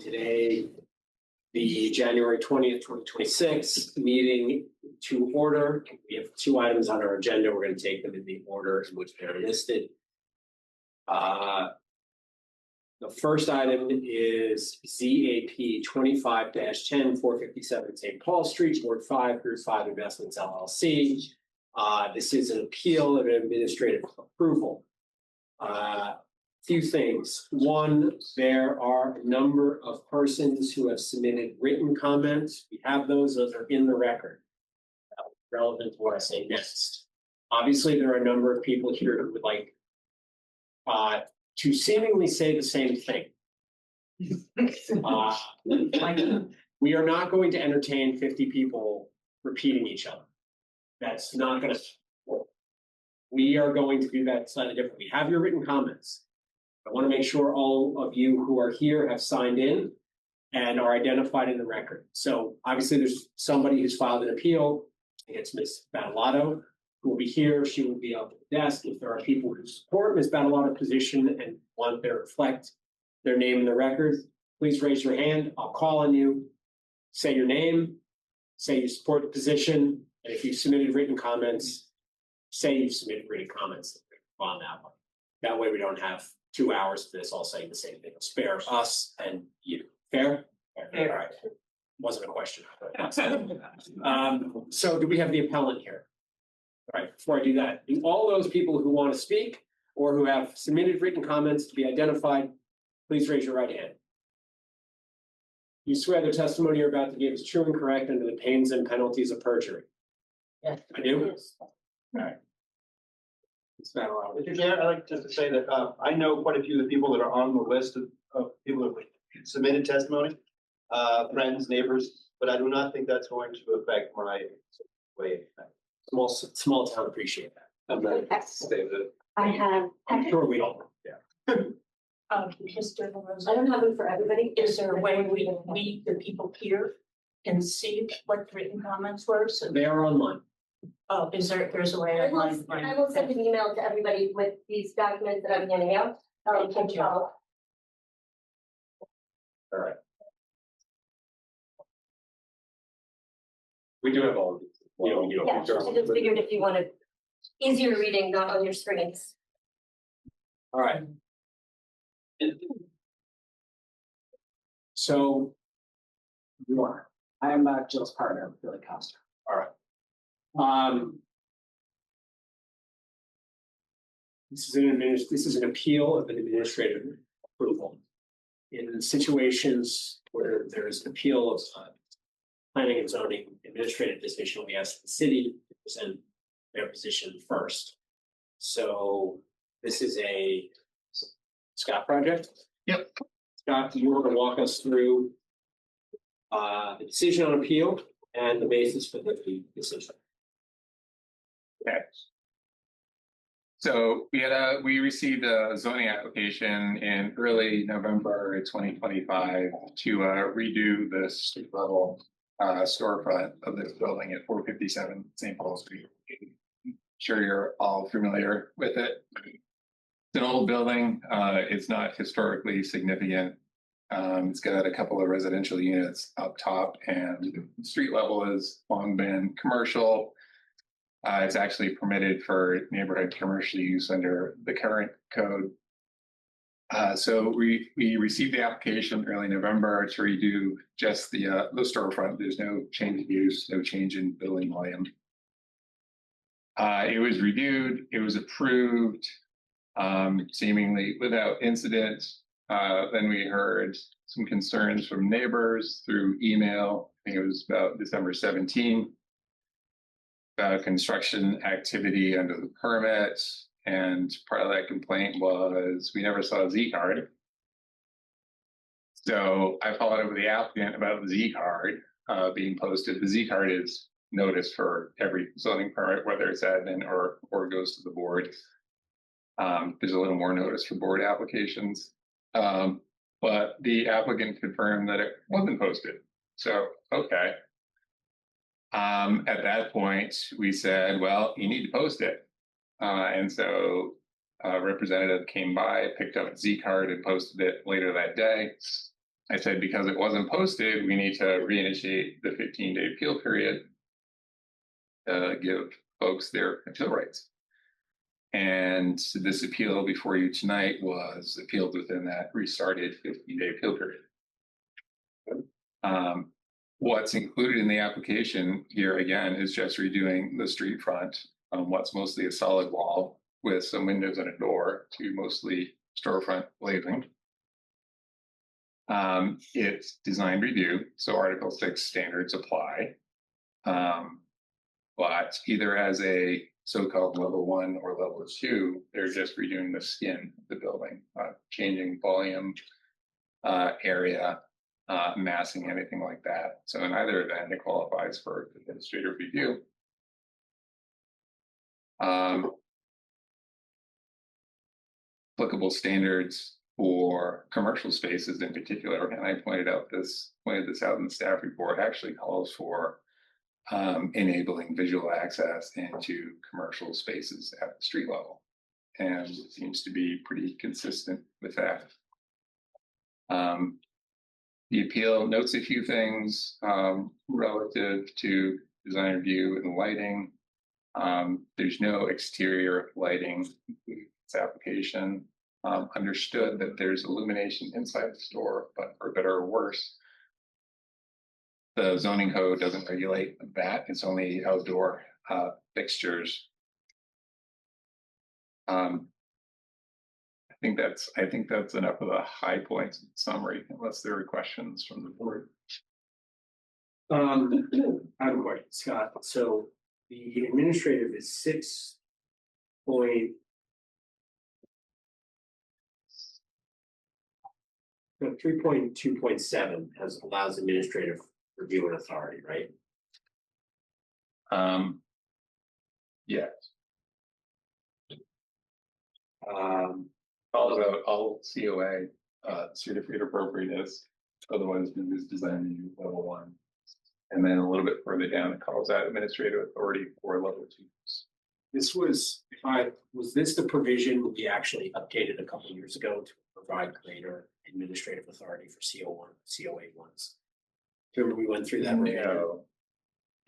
Today, the January 20th, 2026 meeting to order. We have two items on our agenda. We're going to take them in the order in which they're listed. The first item is ZAP 25-10 457 St. Paul Street, Ward 5, Group 5 Investments LLC. This is an appeal of administrative approval. Few things. One, there are a number of persons who have submitted written comments. We have those are in the record. Relevant to what I say next. Obviously, there are a number of people here who would like to seemingly say the same thing. We are not going to entertain 50 people repeating each other. That's not going to work. We are going to do that slightly different. We have your written comments. I want to make sure all of you who are here have signed in and are identified in the record. So obviously there's somebody who's filed an appeal. It's Ms. Battalato, who will be here. She will be up at the desk. If there are people who support Ms. Battalato's position and want to reflect their name in the record, please raise your hand. I'll call on you. Say your name. Say you support the position. And if you've submitted written comments, say you've submitted written comments on that one. That way we don't have 2 hours of this all saying the same thing. Spare us and you. Fair? Fair. All right. Wasn't a question. So do we have the appellant here? All right, before I do that, do all those people who want to speak or who have submitted written comments to be identified, please raise your right hand. You swear the testimony you're about to give is true and correct under the pains and penalties of perjury? Yes. I do? Yes. All right. Mr. Chair, I'd like just to say that I know quite a few of the people that are on the list of people that submitted testimony, friends, neighbors, but I do not think that's going to affect my way. Small town appreciate that. I have. I'm sure we all. Yeah. Mr. I don't have them for everybody. Is there a way we, the people here, can see what the written comments were? So They are online. oh, there's a way online? I will send an email to everybody with these documents that I'm handing out. Thank you. All right. We do have all of these. Yeah, I just figured if you wanted easier reading, not on your screens. All right. So you are. I am Jill's partner, Billy Coster. All right. This is an appeal of an administrative approval. In situations where there is an appeal of planning and zoning administrative decision, we ask the city to present their position first. So this is a Scott project. Yep. Scott, you want to walk us through the decision on appeal and the basis for the decision. Okay. So we received a zoning application in early November 2025 to redo the street level storefront of this building at 457 St. Paul Street. I'm sure you're all familiar with it. It's an old building. It's not historically significant. It's got a couple of residential units up top, and the street level has long been commercial. It's actually permitted for neighborhood commercial use under the current code. So we received the application early November to redo just the storefront. There's no change in use, no change in building volume. It was reviewed, it was approved, seemingly without incident. Then we heard some concerns from neighbors through email. I think it was about December 17th. About construction activity under the permit, and part of that complaint was we never saw a Z card. So I followed up with the applicant about the Z card being posted. The Z card is notice for every zoning permit, whether it's admin or goes to the board. There's a little more notice for board applications, but the applicant confirmed that it wasn't posted. So okay. At that point, we said, well, you need to post it. And so a representative came by, picked up a Z card and posted it later that day. I said, because it wasn't posted, we need to reinitiate the 15-day appeal period to give folks their appeal rights. And this appeal before you tonight was appealed within that restarted 15-day appeal period. What's included in the application here again is just redoing the street front, what's mostly a solid wall with some windows and a door to mostly storefront glazing. It's design review, so Article 6 standards apply. But either as a so-called level 1 or level 2, they're just redoing the skin of the building, changing volume, area, massing, anything like that. So in either event, it qualifies for administrative review. Applicable standards for commercial spaces in particular, and I pointed this out in the staff report, actually calls for enabling visual access into commercial spaces at the street level, and it seems to be pretty consistent with that. The appeal notes a few things relative to design review and lighting. There's no exterior lighting in this application. Understood that there's illumination inside the store, but for better or worse, the zoning code doesn't regulate that. It's only outdoor fixtures. I think that's enough of the high points in summary, unless there are questions from the board. I have a question, Scott. So the administrative is 6 point. 3.2.7 allows administrative review and authority, right? Yes. Calls out all COA, certificate of appropriateness, otherwise known as design review level 1. And then a little bit further down, it calls out administrative authority for level 2. This was, was this the provision we actually updated a couple of years ago to provide greater administrative authority for COA ones? Remember we went through that? No,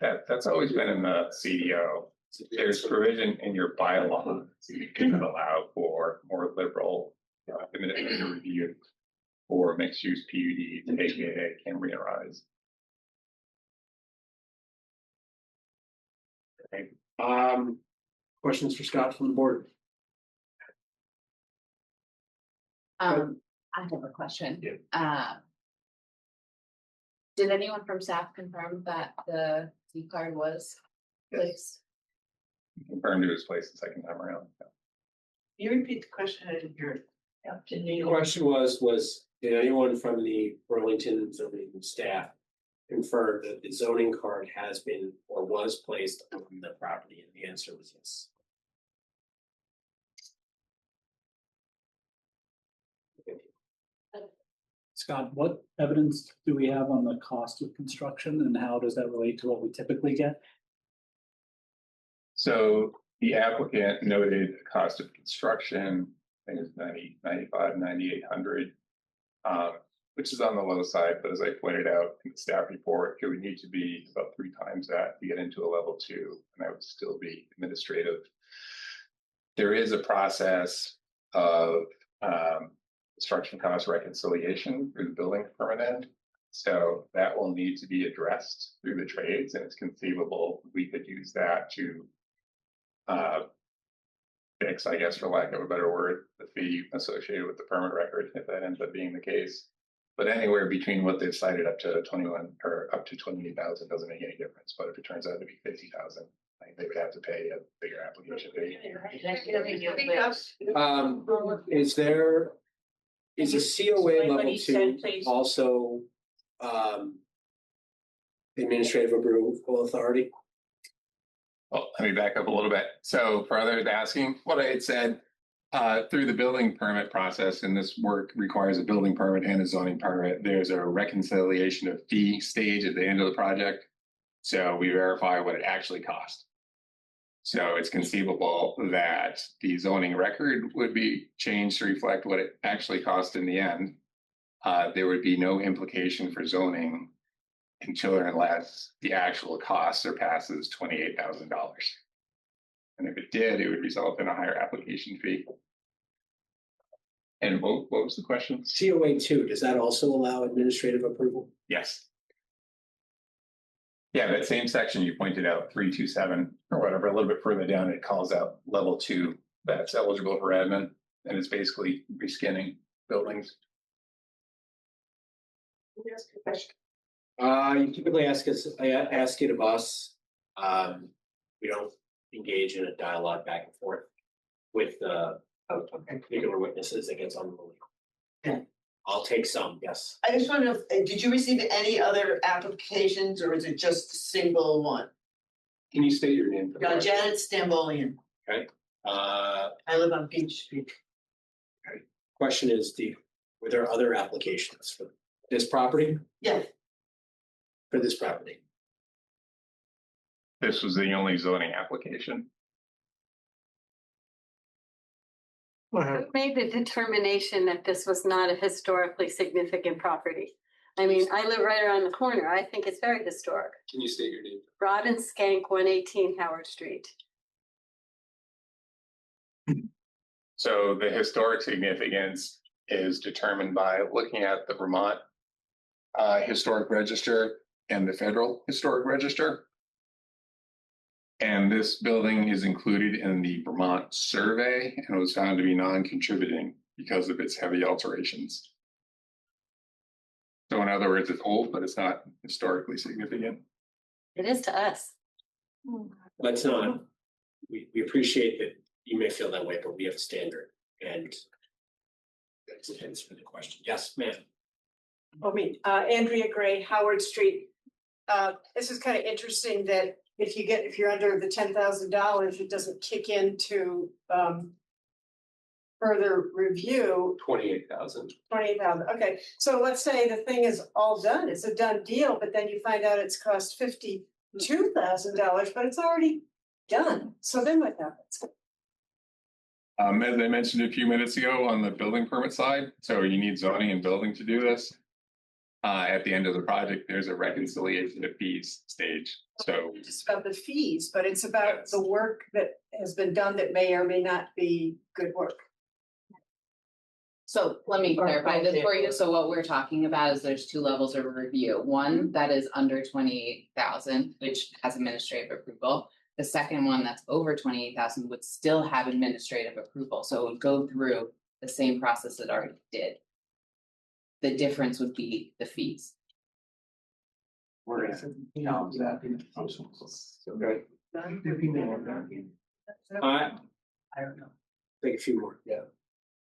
that's always been in the CDO. There's provision in your bylaw so you can allow for more liberal administrative review for mixed use PUD, aka Cambrian Rise. Okay. Questions for Scott from the board? I have a question. Yeah. Did anyone from staff confirm that the Z card was placed? Confirmed it was placed the second time around. You repeat the question, I didn't hear it. The question was, did anyone from the Burlington zoning staff confirm that the zoning card has been or was placed on the property? And the answer was yes. Scott, what evidence do we have on the cost of construction and how does that relate to what we typically get? So the applicant noted the cost of construction, I think it's 95, 9,800, which is on the low side, but as I pointed out in the staff report, it would need to be about 3 times that to get into a level 2, and that would still be administrative. There is a process of construction cost reconciliation through the building permit end. So that will need to be addressed through the trades, and it's conceivable we could use that to fix, I guess, for lack of a better word, the fee associated with the permit record, if that ends up being the case. But anywhere between what they've cited up to 21 or up to 28,000 doesn't make any difference. But if it turns out to be 50,000, I think they would have to pay a bigger application fee. Is a COA level 2 also administrative approval authority? Well, let me back up a little bit. So for others asking, what I had said, through the building permit process, and this work requires a building permit and a zoning permit, there's a reconciliation of fee stage at the end of the project. So we verify what it actually cost. So it's conceivable that the zoning record would be changed to reflect what it actually cost in the end. there would be no implication for zoning until or unless the actual cost surpasses $28,000. And if it did, it would result in a higher application fee. And what was the question? COA 2, does that also allow administrative approval? Yes. Yeah, that same section you pointed out, 327 or whatever, a little bit further down, it calls out level 2 that's eligible for admin, and it's basically reskinning buildings. Let me ask you a question. You typically ask it of us. We don't engage in a dialogue back and forth with particular witnesses that gets unruly. Okay. I'll take some, yes. I just want to know, did you receive any other applications or is it just a single one? Can you state your name? For the record? Janet Stambolian. I live on Beach Street. Question is, were there other applications for this property? Yeah, For this property? This was the only zoning application. Who made the determination that this was not a historically significant property? I mean, I live right around the corner. I think it's very historic. Can you state your name? Robin Skank, 118 Howard Street. So the historic significance is determined by looking at the Vermont Historic Register and the Federal Historic Register. And this building is included in the Vermont survey and was found to be non-contributing because of its heavy alterations. So in other words, it's old, but it's not historically significant. It is to us. Let's not, we appreciate that you may feel that way, but we have a standard, and that's the answer to the question. Yes, ma'am. Andrea Gray, Howard Street. This is kind of interesting that if you're under the $10,000, it doesn't kick into further review. 28,000. 28,000. Okay, so let's say the thing is all done. It's a done deal, but then you find out it's cost $52,000, but it's already done. So then what happens? As I mentioned a few minutes ago on the building permit side, so you need zoning and building to do this. At the end of the project, there's a reconciliation of fees stage. So It's about the fees, but it's about the work that has been done that may or may not be good work. So let me clarify this for you. So what we're talking about is there's two levels of review. One that is under 28,000, which has administrative approval. The second one that's over 28,000 would still have administrative approval. So it would go through the same process it already did. The difference would be the fees. We're gonna challenge that. Okay. I don't know. Take a few more, yeah.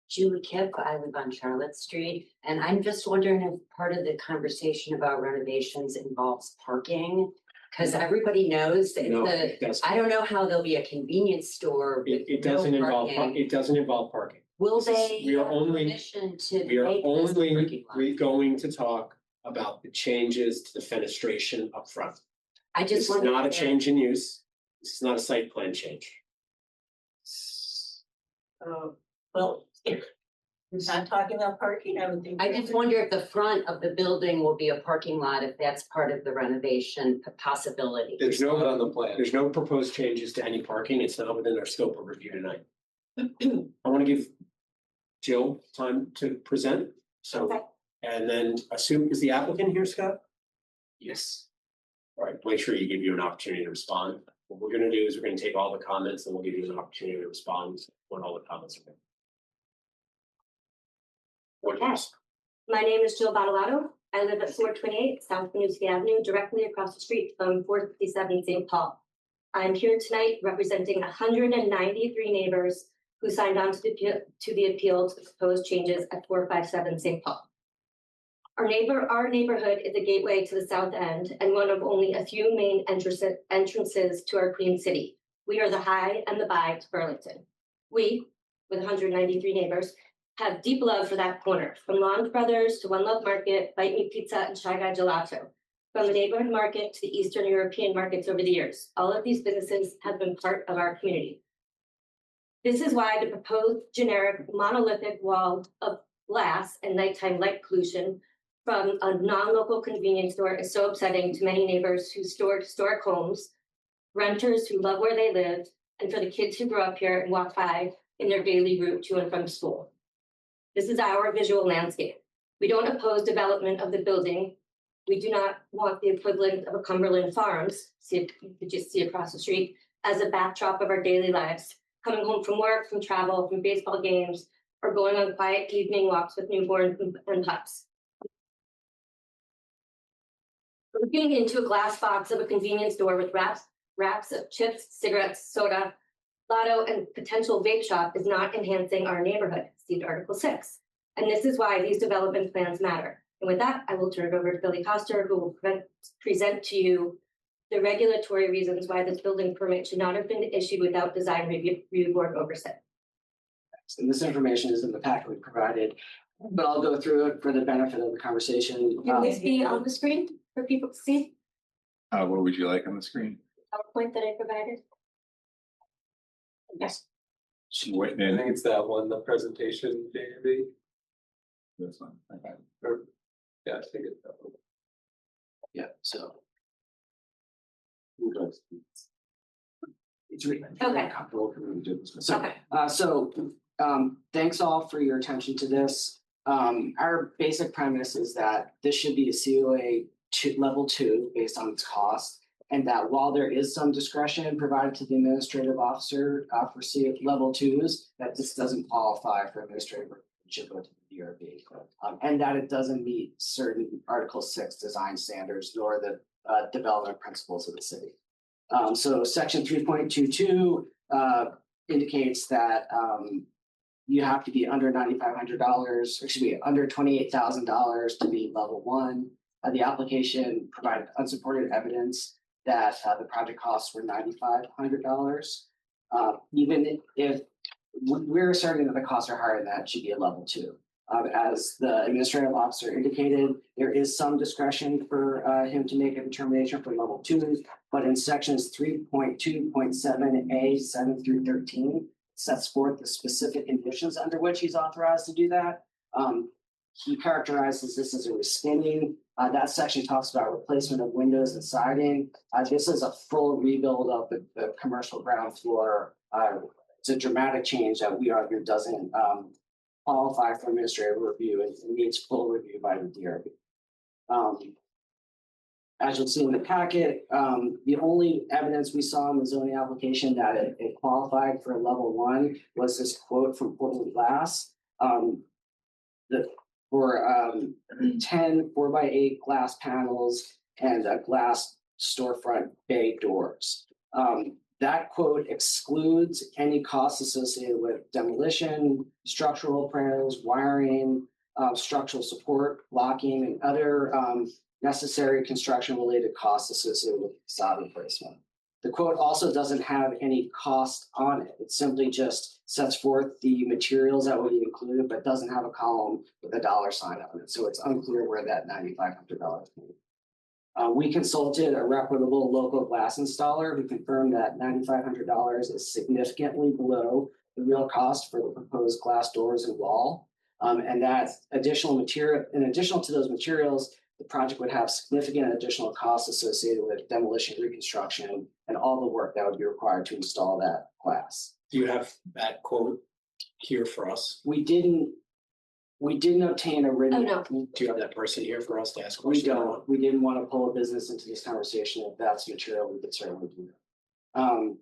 Julie Kipp, I live on Charlotte Street, and I'm just wondering if part of the conversation about renovations involves parking. Because everybody knows that No, it doesn't. I don't know how there'll be a convenience store with It no doesn't involve, parking. it doesn't involve parking. Will This is- they we are have only- permission to We are make this a only parking lot? going to talk about the changes to the fenestration up front. I This just is want. not a change in use. This is not a site plan change. Well, if we're not talking about parking, I would think. I just wonder if the front of the building will be a parking lot, if that's part of the renovation possibility. There's no on the plan. There's no proposed changes to any parking. It's not within our scope of review tonight. I want to give Jill time to present, so, Okay. and then is the applicant here, Scott? Yes. All right, make sure you give you an opportunity to respond. What we're gonna do is we're gonna take all the comments and we'll give you an opportunity to respond when all the comments are made. Yes. My name is Jill Battalato. I live at 428 South Winooski Avenue, directly across the street from 457 St. Paul. I'm here tonight representing 193 neighbors who signed on to the appeal to the proposed changes at 457 St. Paul. Our neighborhood is a gateway to the south end and one of only a few main entrances to our Queen City. We are the high and the by to Burlington. We, with 193 neighbors, have deep love for that corner, from Long Brothers to One Love Market, Bite Me Pizza, and Shy Guy Gelato. From the neighborhood market to the Eastern European markets over the years, all of these businesses have been part of our community. This is why the proposed generic monolithic wall of glass and nighttime light pollution from a non-local convenience store is so upsetting to many neighbors who store historic homes, renters who love where they live, and for the kids who grow up here and walk by in their daily route to and from school. This is our visual landscape. We don't oppose development of the building. We do not want the equivalent of a Cumberland Farms, you could just see across the street, as a backdrop of our daily lives, coming home from work, from travel, from baseball games, or going on quiet evening walks with newborns and pups. Looking into a glass box of a convenience store with wraps of chips, cigarettes, soda, lotto, and potential vape shop is not enhancing our neighborhood, see Article 6. And this is why these development plans matter. And with that, I will turn it over to Billy Coster, who will present to you the regulatory reasons why this building permit should not have been issued without design review board oversight. And this information is in the packet we provided, but I'll go through it for the benefit of the conversation. Can this be on the screen for people to see? What would you like on the screen? PowerPoint that I provided? Yes. Wait, I think it's that one, the presentation, maybe. This one. Okay. Or, yeah, I think it's that one. Yeah, so. It's really Okay. comfortable for me to do this. So, Okay. Thanks all for your attention to this. Our basic premise is that this should be a COA level 2 based on its cost. And that while there is some discretion provided to the administrative officer for COA level 2s, that this doesn't qualify for administrative should go to the DRB. And that it doesn't meet certain Article 6 design standards nor the development principles of the city. So section 3.22 indicates that you have to be under $9,500, or excuse me, under $28,000 to be level 1. The application provided unsupported evidence that the project costs were $9,500. Even if we're asserting that the costs are higher than that, it should be a level 2. As the administrative officer indicated, there is some discretion for him to make a determination for level 2, but in sections 3.2.7A 7 through 13 sets forth the specific conditions under which he's authorized to do that. He characterizes this as a reskinning. That section talks about replacement of windows and siding. This is a full rebuild of the commercial ground floor. It's a dramatic change that we argue doesn't qualify for administrative review and needs full review by the DRB. As you'll see in the packet, the only evidence we saw in the zoning application that it qualified for level 1 was this quote from Portland Glass. For 10 4x8 glass panels and a glass storefront bay doors. That quote excludes any costs associated with demolition, structural panels, wiring, structural support, locking, and other necessary construction-related costs associated with facade replacement. The quote also doesn't have any cost on it. It simply just sets forth the materials that will be included, but doesn't have a column with a dollar sign on it. So it's unclear where that $9,500 came from. We consulted a reputable local glass installer who confirmed that $9,500 is significantly below the real cost for the proposed glass doors and wall. And that additional material, in addition to those materials, the project would have significant additional costs associated with demolition, reconstruction, and all the work that would be required to install that glass. Do you have that quote here for us? We didn't obtain a written. Oh, no. Do you have that person here for us to ask We questions? don't. We didn't want to pull a business into this conversation. If that's material, we could certainly do that.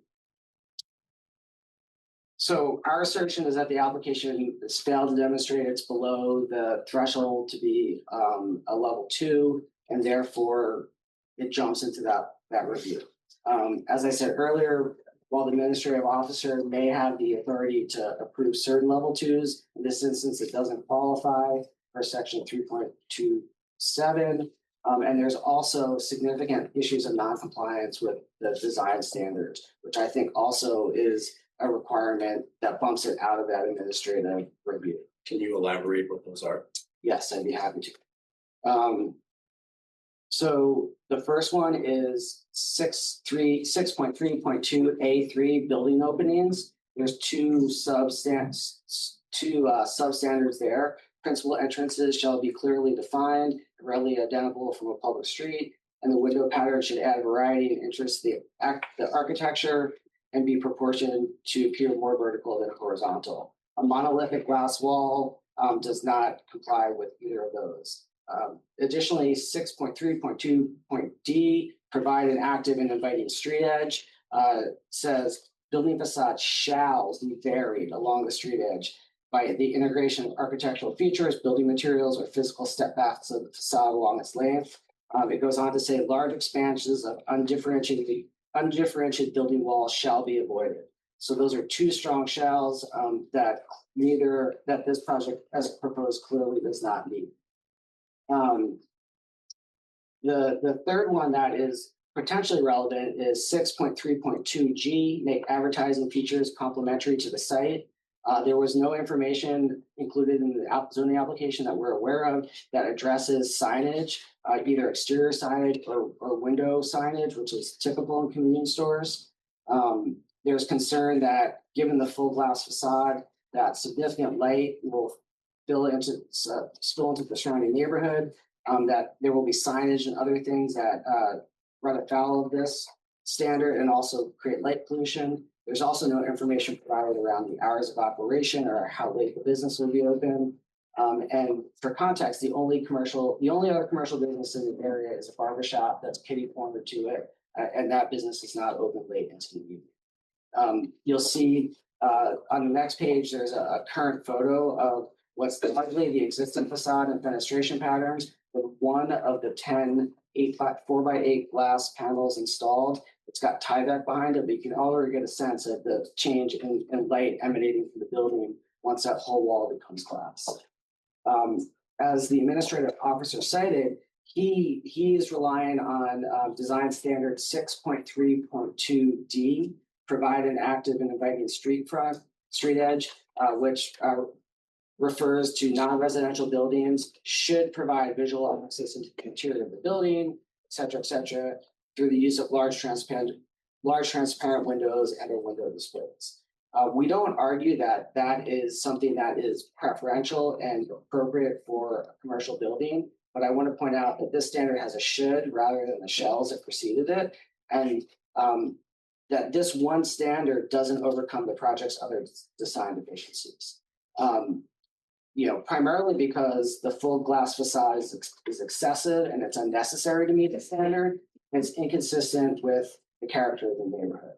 So our assertion is that the application has failed to demonstrate it's below the threshold to be a level 2, and therefore it jumps into that review. As I said earlier, while the administrative officer may have the authority to approve certain level 2s, in this instance, it doesn't qualify for section 3.27. And there's also significant issues of noncompliance with the design standards, which I think also is a requirement that bumps it out of that administrative review. Can you elaborate what those are? Yes, I'd be happy to. So the first one is 6.3.2A3 building openings. There's two substandards there. principal entrances shall be clearly defined, readily identifiable from a public street, and the window pattern should add variety and interest to the architecture and be proportioned to appear more vertical than horizontal. A monolithic glass wall does not comply with either of those. Additionally, 6.3.2.d, provide an active and inviting street edge, says building facade shall be varied along the street edge by the integration of architectural features, building materials, or physical step backs of the facade along its length. It goes on to say large expansions of undifferentiated building walls shall be avoided. So those are two strong shalls that this project as proposed clearly does not meet. The third one that is potentially relevant is 6.3.2G, make advertising features complementary to the site. There was no information included in the zoning application that we're aware of that addresses signage, either exterior signage or window signage, which is typical in convenience stores. There's concern that given the full glass facade, that significant light will spill into the surrounding neighborhood, that there will be signage and other things that run afoul of this standard and also create light pollution. There's also no information provided around the hours of operation or how late the business will be open. And for context, the only other commercial business in the area is a barber shop that's kitty cornered to it, and that business is not open late into the evening. You'll see on the next page, there's a current photo of what's likely the existing facade and fenestration patterns with one of the 10 4x8 glass panels installed. It's got Tyvek behind it, but you can already get a sense of the change in light emanating from the building once that whole wall becomes glass. As the administrative officer cited, he is relying on design standard 6.3.2D, provide an active and inviting street edge, which refers to non-residential buildings should provide visual access into the interior of the building, et cetera, through the use of large transparent windows and or window displays. We don't argue that that is something that is preferential and appropriate for a commercial building, but I want to point out that this standard has a should rather than the shells that preceded it, and that this one standard doesn't overcome the project's other design deficiencies. Primarily because the full glass facade is excessive and it's unnecessary to meet the standard, and it's inconsistent with the character of the neighborhood.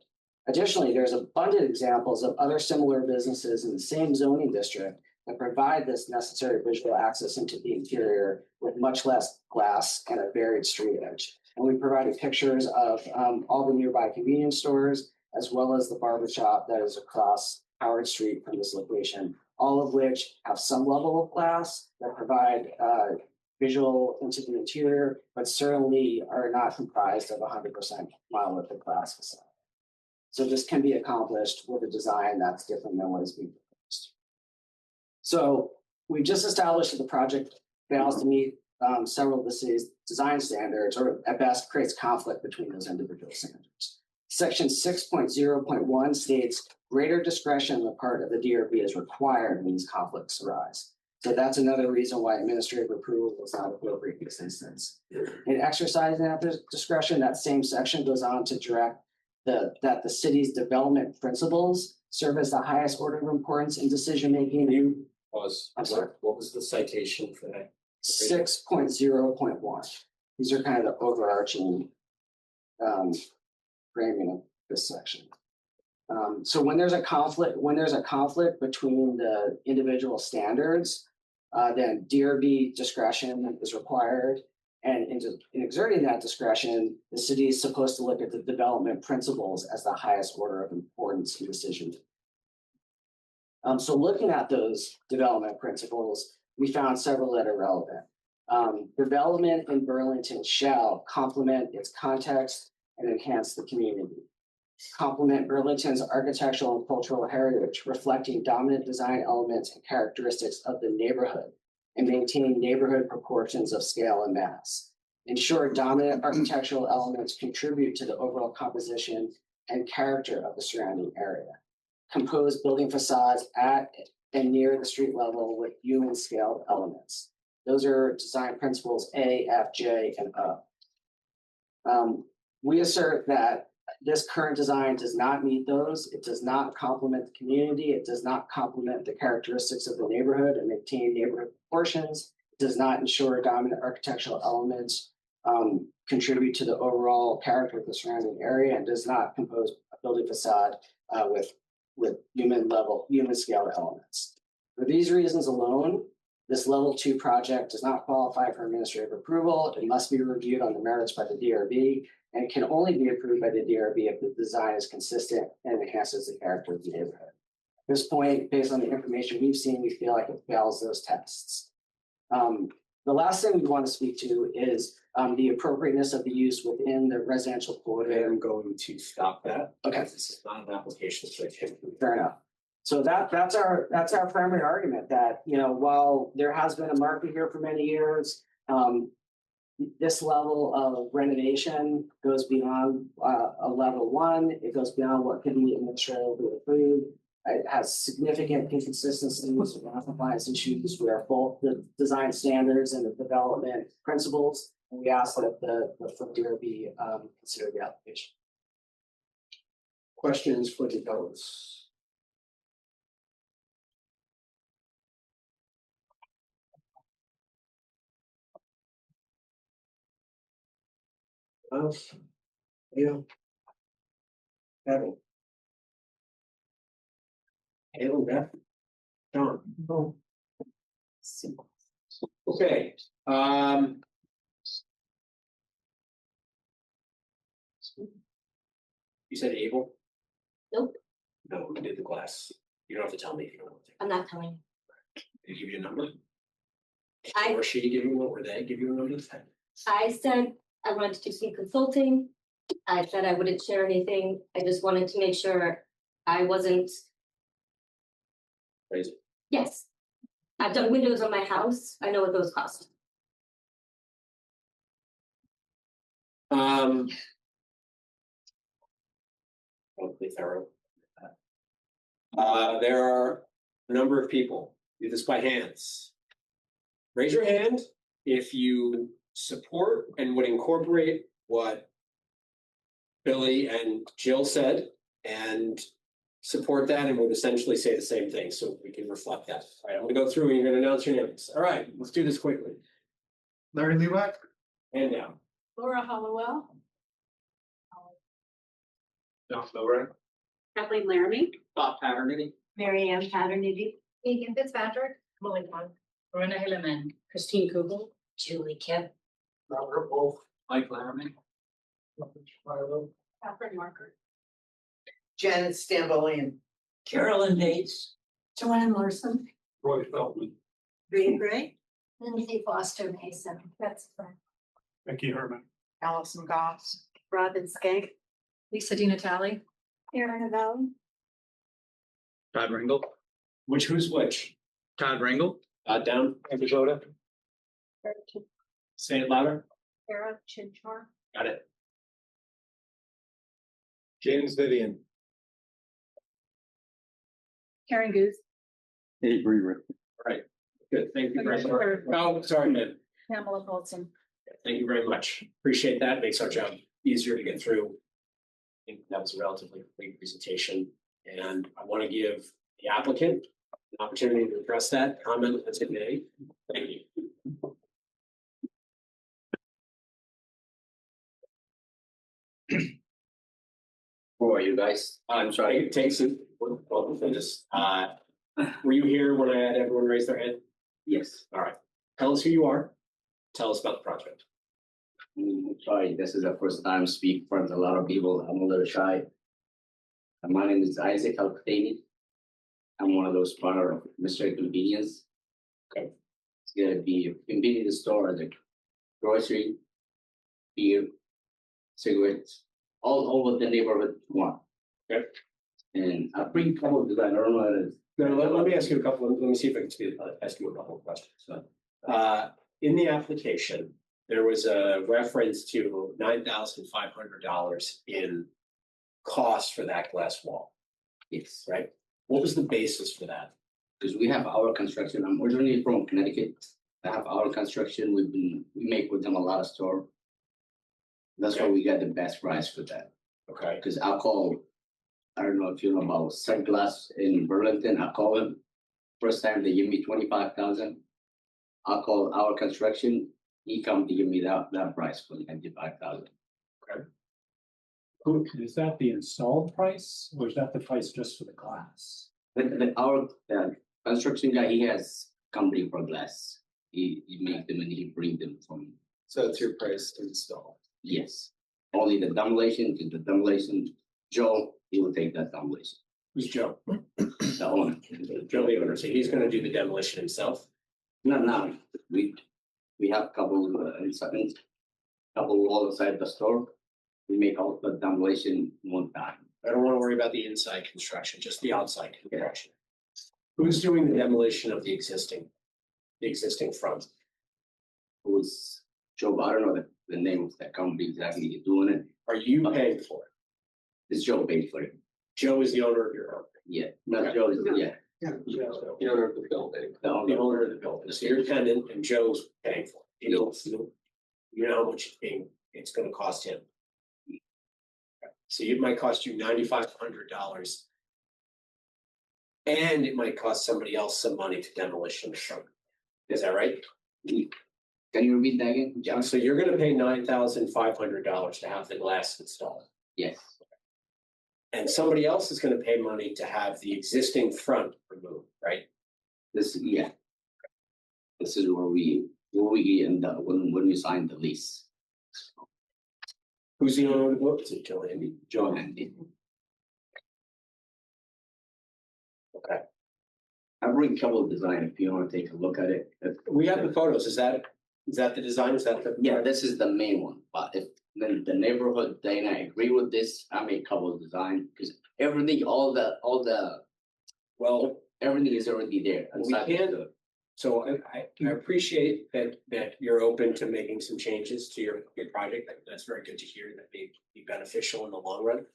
Additionally, there's abundant examples of other similar businesses in the same zoning district that provide this necessary visual access into the interior with much less glass and a varied street edge. And we provided pictures of all the nearby convenience stores, as well as the barber shop that is across Howard Street from this location, all of which have some level of glass that provide visual into the interior, but certainly are not comprised of 100% monolithic glass facade. So this can be accomplished with a design that's different than what is being proposed. So we just established that the project fails to meet several of the city's design standards, or at best creates conflict between those individual standards. Section 6.0.1 states greater discretion on the part of the DRB is required when these conflicts arise. So that's another reason why administrative approval is not appropriate in this instance. In exercising that discretion, that same section goes on to direct that the city's development principles serve as the highest order of importance in decision-making. I'm sorry. What was the citation for that? 6.0.1. These are kind of the overarching framing of this section. So when there's a conflict between the individual standards, then DRB discretion is required. And in exerting that discretion, the city is supposed to look at the development principles as the highest order of importance in decision. So looking at those development principles, we found several that are relevant. Development in Burlington shall complement its context and enhance the community. Complement Burlington's architectural and cultural heritage, reflecting dominant design elements and characteristics of the neighborhood, and maintain neighborhood proportions of scale and mass. Ensure dominant architectural elements contribute to the overall composition and character of the surrounding area. Compose building facades at and near the street level with human scaled elements. Those are design principles A, F, J, and O. We assert that this current design does not meet those. It does not complement the community. It does not complement the characteristics of the neighborhood and maintain neighborhood proportions. It does not ensure dominant architectural elements contribute to the overall character of the surrounding area, and does not compose a building facade with human scale elements. For these reasons alone, this level 2 project does not qualify for administrative approval. It must be reviewed on the merits by the DRB, and it can only be approved by the DRB if the design is consistent and enhances the character of the neighborhood. At this point, based on the information we've seen, we feel like it fails those tests. The last thing we want to speak to is the appropriateness of the use within the residential corridor. I'm going to stop that. Okay. This is not an application. Fair enough. So that's our primary argument, that, you know, while there has been a market here for many years, this level of renovation goes beyond a level 1. It goes beyond what can be administratively approved. It has significant inconsistencies and non-compliance issues with both the design standards and the development principles. And we ask that the DRB consider the application. Questions for the developers? Yeah. Evan. Halen, Beth. John. Okay, you said Abel? Nope, No, we did the glass. You don't have to tell me if you don't want to. I'm not telling. Did he give you a number? I- Or she give you one, or they give you a number? I said I wanted to do some consulting. I said I wouldn't share anything. I just wanted to make sure I wasn't. Crazy. Yes. I've done windows on my house. I know what those cost. Probably thorough. There are a number of people. Do this by hands. Raise your hand if you support and would incorporate what Billy and Jill said, and support that and would essentially say the same thing, so we can reflect that. All right, I'm gonna go through and you're gonna announce your names. All right, let's do this quickly. Larry Lewak. Hand down. Laura Hollowell. John Lowry. Kathleen Laramie. Bob Patterson. Mary Ann Patterson. Megan Fitzpatrick. Molly Khan. Rona Hilleman. Christine Kugel. Julie Kip. Robert Wolf. Mike Laramie. Catherine Marker. Janet Stambolian. Carolyn Bates. Joanne Larson. Roy Feldman. Rita Gray. Lindsay Foster Mason. That's fine. Becky Herman. Allison Goss. Robin Skank. Lisa Di Natale. Erin Avell. Todd Ringel. Who's which? Todd Ringel. Down. Episode. Say it louder. Sarah Chinchar. Got it. James Vivian. Karen Goose. Avery Rick. All right, good. Thank you very much. Sure. Oh, sorry, man. Pamela Colson. Thank you very much. Appreciate that. Makes our job easier to get through. I think that was a relatively complete presentation, and I want to give the applicant an opportunity to address that comment that's been made. Thank you. Who are you guys? I'm sorry, it takes it. Well, just, were you here when I had everyone raise their hand? Yes. All right. Tell us who you are. Tell us about the project. Sorry, this is the first time I speak in front of a lot of people. I'm a little shy. My name is Isaac Alcatani. I'm one of those part of Mr. Convenience. Okay. It's gonna be a convenience store, the grocery, beer, cigarettes, all over the neighborhood one. Okay. And I bring couple because I don't know how to. No, let me ask you a couple, let me see if I can ask you a couple of questions. So, in the application, there was a reference to $9,500 in cost for that glass wall. Yes. Right? What was the basis for that? because we have our construction. I'm originally from Connecticut. I have our construction. We make with them a lot of store. That's why we got the best price for that. Okay. Because I don't know if you know about Sunglass in Burlington. I call them. First time they give me 25,000. I call our construction. He come to give me that price for 95,000. Is that the installed price or is that the price just for the glass? Our construction guy, he has company for glass. He make them and he bring them from. So it's your price to install. Yes, only the demolition. Joe, he will take that demolition. Who's Joe? The owner. Joe, the owner. So he's gonna do the demolition himself? No, we have couple wall inside the store. We make all the demolition one time. I don't wanna worry about the inside construction, just the outside construction. Who's doing the demolition of the existing front? Who's Joe? I don't know the name of that company exactly doing it. Are you paying for it? It's Joe paid for it. Joe is the owner of your company. Yeah, not Joe. Yeah. The owner of the building. The owner. The owner of the building. So you're tenant and Joe's paying for it. You know how much it's gonna cost him. So it might cost you $9,500. And it might cost somebody else some money to demolish the front. Is that right? Can you repeat that again? Yeah, so you're gonna pay $9,500 to have the glass installed. Yes. And somebody else is gonna pay money to have the existing front removed, right? This is where we end up when we sign the lease. Who's the owner of the book? Is it Joe Andy? Joe Andy. Okay. I bring couple of design if you want to take a look at it. We have the photos. Is that the design? Is that the? Yeah, this is the main one. But if then the neighborhood they not agree with this, I make couple of design because everything, all the everything is already there. We can't. So I appreciate that you're open to making some changes to your project. That's very good to hear. That may be beneficial in the long run.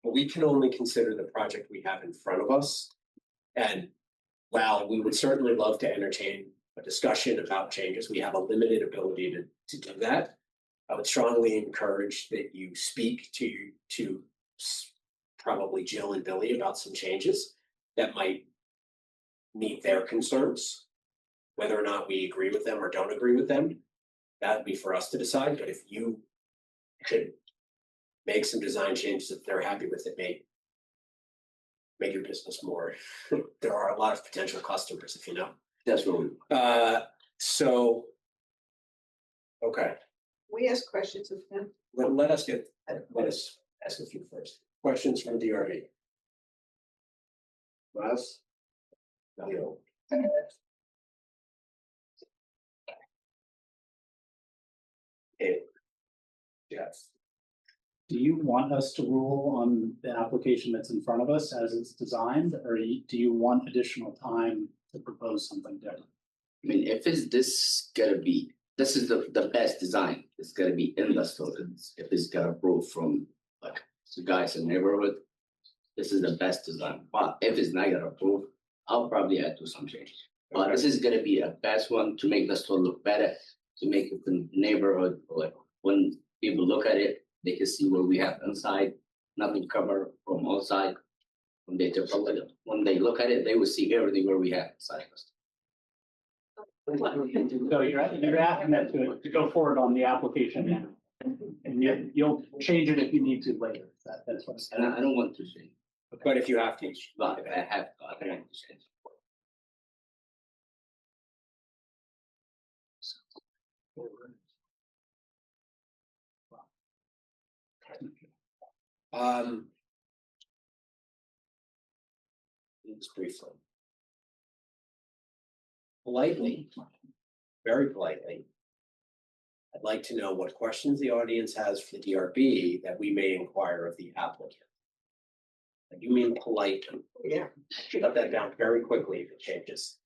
But we can only consider the project we have in front of us. And while we would certainly love to entertain a discussion about changes, we have a limited ability to do that. I would strongly encourage that you speak to probably Jill and Billy about some changes that might meet their concerns. Whether or not we agree with them or don't agree with them, that would be for us to decide. But if you could make some design changes that they're happy with, it may make your business more. There are a lot of potential customers, if you know. That's what we. Okay. We ask questions of them. Let us ask a few first. Questions from DRV. Russ? No. Yes. Do you want us to rule on the application that's in front of us as it's designed, or do you want additional time to propose something different? I mean, if it's this is the best design, it's gonna be in the store. If it's got approved from like the guys in the neighborhood, this is the best design. But if it's not got approved, I'll probably add to some change. But this is gonna be a best one to make the store look better, to make it the neighborhood, like when people look at it, they can see what we have inside, nothing covered from outside. When they look at it, they will see everything where we have inside us. So you're asking that to go forward on the application now, and you'll change it if you need to later. That's what I'm saying. And I don't want to change. But if you have to. But I have to, I don't want to change. Just briefly. Politely, very politely. I'd like to know what questions the audience has for the DRB that we may inquire of the applicant. And you mean polite? Yeah. Shut that down very quickly if it changes.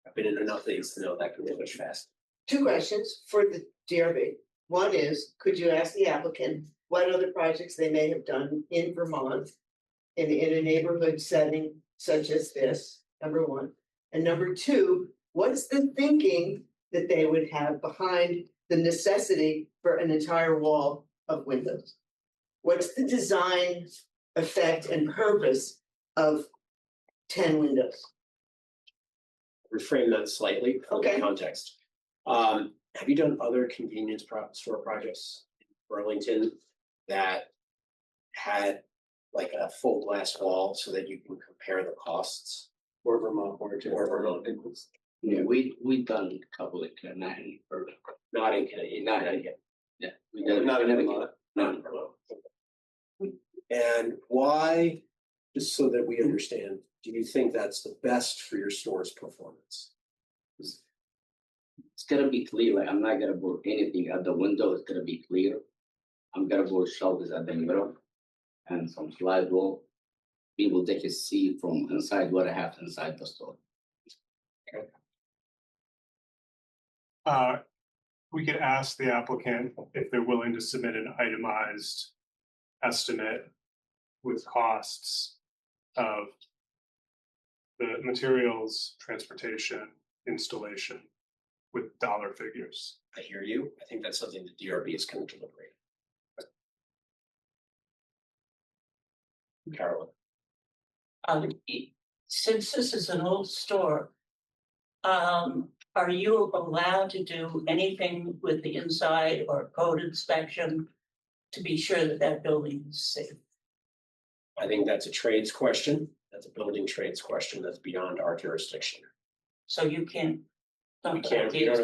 I've been in enough things to know that can change fast. 2 questions for the DRB. One is, could you ask the applicant what other projects they may have done in Vermont in a neighborhood setting such as this, number one. And number two, what's the thinking that they would have behind the necessity for an entire wall of windows? What's the design effect and purpose of 10 windows? Reframe that slightly for the Okay. context. Have you done other convenience store projects in Burlington that had like a full glass wall so that you can compare the costs? Or Vermont, or Vermont. Yeah, we done a couple of not in Burlington. Not in Canada, not in here. Yeah, we done Not in Connecticut. Vermont. Not in Vermont. And why, just so that we understand, do you think that's the best for your store's performance? It's gonna be clear, like I'm not gonna put anything at the window, it's gonna be clear. I'm gonna put shelves at the middle and some slide wall. People they can see from inside what I have inside the store. We could ask the applicant if they're willing to submit an itemized estimate with costs of the materials, transportation, installation with dollar figures. I hear you. I think that's something the DRB is going to deliberate. Carolyn. Since this is an old store, are you allowed to do anything with the inside or code inspection to be sure that that building is safe? I think that's a trades question. That's a building trades question. That's beyond our jurisdiction. So you can't. We can't, we don't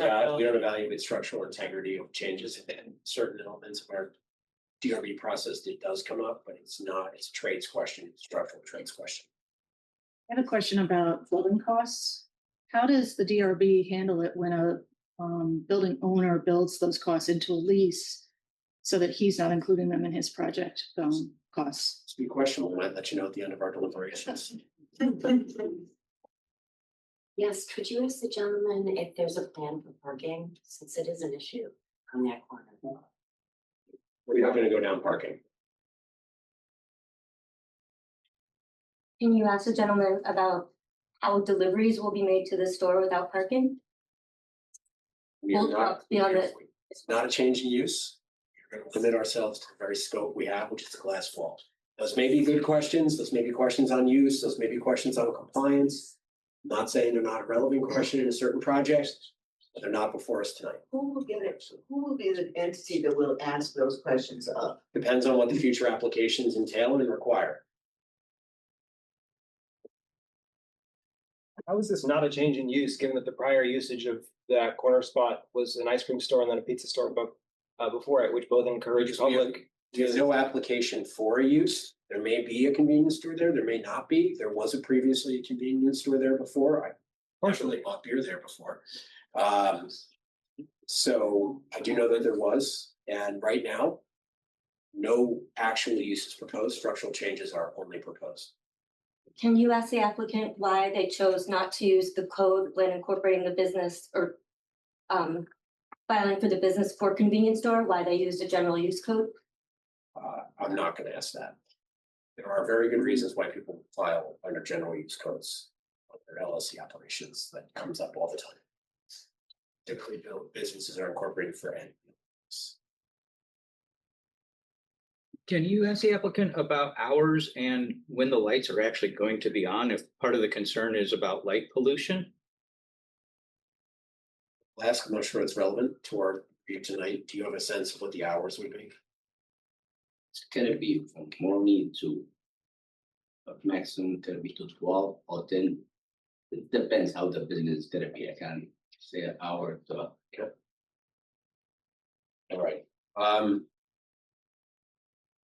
evaluate structural integrity of changes in certain elements of our DRB process. It does come up, but it's not, it's a trades question, it's a structural trades question. I have a question about building costs. How does the DRB handle it when a building owner builds those costs into a lease so that he's not including them in his project costs? It's a good question. We might let you know at the end of our deliberations. Yes, could you ask the gentleman if there's a plan for parking, since it is an issue on that corner? We're not going to go down parking. Can you ask the gentleman about how deliveries will be made to the store without parking? We are We'll not, talk beyond it. it's not a change in use. We're going to limit ourselves to the very scope we have, which is the glass wall. Those may be good questions. Those may be questions on use. Those may be questions on compliance. I'm not saying they're not a relevant question in a certain project, but they're not before us tonight. Who will get it? Who will be the entity that will ask those questions of? Depends on what the future applications entail and require. How is this not a change in use, given that the prior usage of that corner spot was an ice cream store and then a pizza store before it, which both encourage public? There's no application for a use. There may be a convenience store there, there may not be. There was previously a convenience store there before. I partially bought beer there before. So I do know that there was, and right now, no actual use is proposed. Structural changes are only proposed. Can you ask the applicant why they chose not to use the code when incorporating the business or filing for the business for convenience store, why they used a general use code? I'm not going to ask that. There are very good reasons why people file under general use codes on their LLC operations. That comes up all the time. Typically, businesses are incorporated for end use. Can you ask the applicant about hours and when the lights are actually going to be on, if part of the concern is about light pollution? Last, I'm not sure it's relevant to our review tonight. Do you have a sense of what the hours would be? It's gonna be from morning to maximum gonna be to 12 or 10. It depends how the business is gonna be. I can't say an hour to. Okay. All right.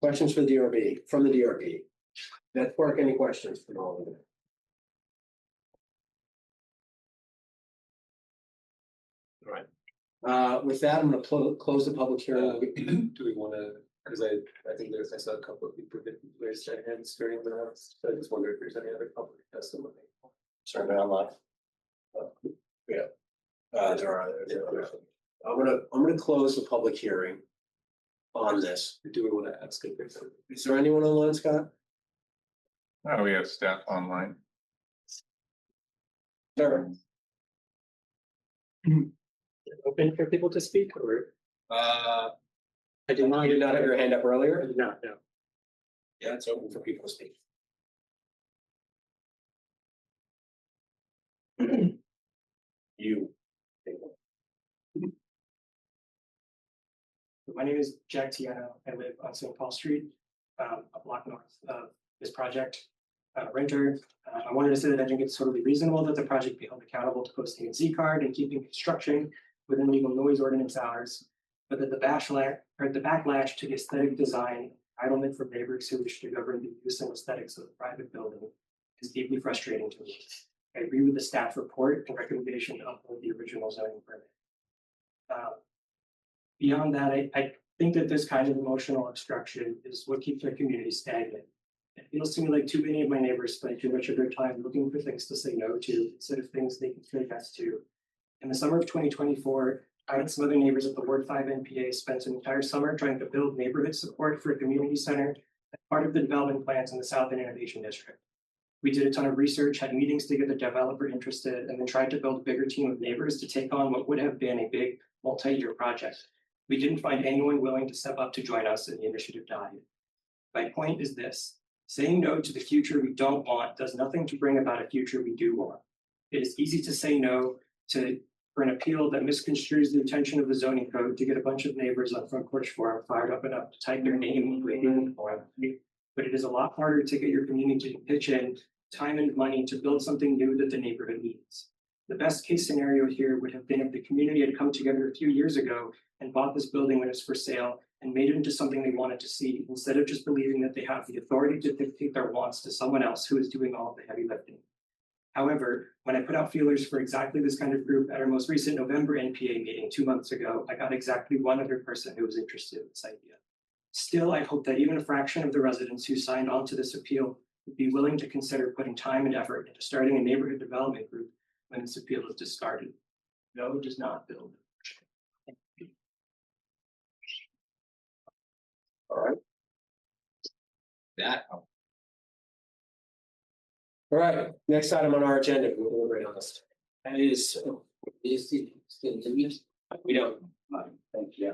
Questions for the DRB, from the DRB? Network, any questions from all of them? All right. With that, I'm going to close the public hearing. Do we want to, because I think I saw a couple of people that raised their hands during the, so I just wonder if there's any other public testimony. Certainly online. Yeah. There are others. I'm gonna close the public hearing on this. Do we want to ask if there's? Is there anyone online, Scott? Oh, we have staff online. Sure. Open for people to speak or? I did You did not have your hand up earlier? No. Yeah, it's open for people to speak. You. My name is Jack Tiano. I live on St. Paul Street, a block north of this project. Renter. I wanted to say that I think it's totally reasonable that the project be held accountable to posting a Z card and keeping construction within legal noise ordinance hours, but that the backlash to the aesthetic design, entitlement from neighbors who wish to govern the use and aesthetics of the private building is deeply frustrating to me. I agree with the staff report and recommendation to uphold the original zoning permit. Beyond that, I think that this kind of emotional obstruction is what keeps our community stagnant. It feels to me like too many of my neighbors spend too much of their time looking for things to say no to instead of things they can say yes to. In the summer of 2024, I and some other neighbors at the Ward 5 NPA spent an entire summer trying to build neighborhood support for a community center as part of the development plans in the South End Innovation District. We did a ton of research, had meetings to get the developer interested, and then tried to build a bigger team of neighbors to take on what would have been a big multi-year project. We didn't find anyone willing to step up to join us, and the initiative died. My point is this: saying no to the future we don't want does nothing to bring about a future we do want. It is easy to say no for an appeal that misconstrues the intention of the zoning code to get a bunch of neighbors on Front Porch Forum fired up enough to type their name waiting for it. But it is a lot harder to get your community to pitch in time and money to build something new that the neighborhood needs. The best case scenario here would have been if the community had come together a few years ago and bought this building when it was for sale and made it into something they wanted to see, instead of just believing that they have the authority to dictate their wants to someone else who is doing all of the heavy lifting. However, when I put out feelers for exactly this kind of group at our most recent November NPA meeting 2 months ago, I got exactly one other person who was interested in this idea. Still, I hope that even a fraction of the residents who signed on to this appeal would be willing to consider putting time and effort into starting a neighborhood development group when this appeal is discarded. No does not build. All right. All right, next item on our agenda, we'll deliberate on this. That is the we don't. Thank you.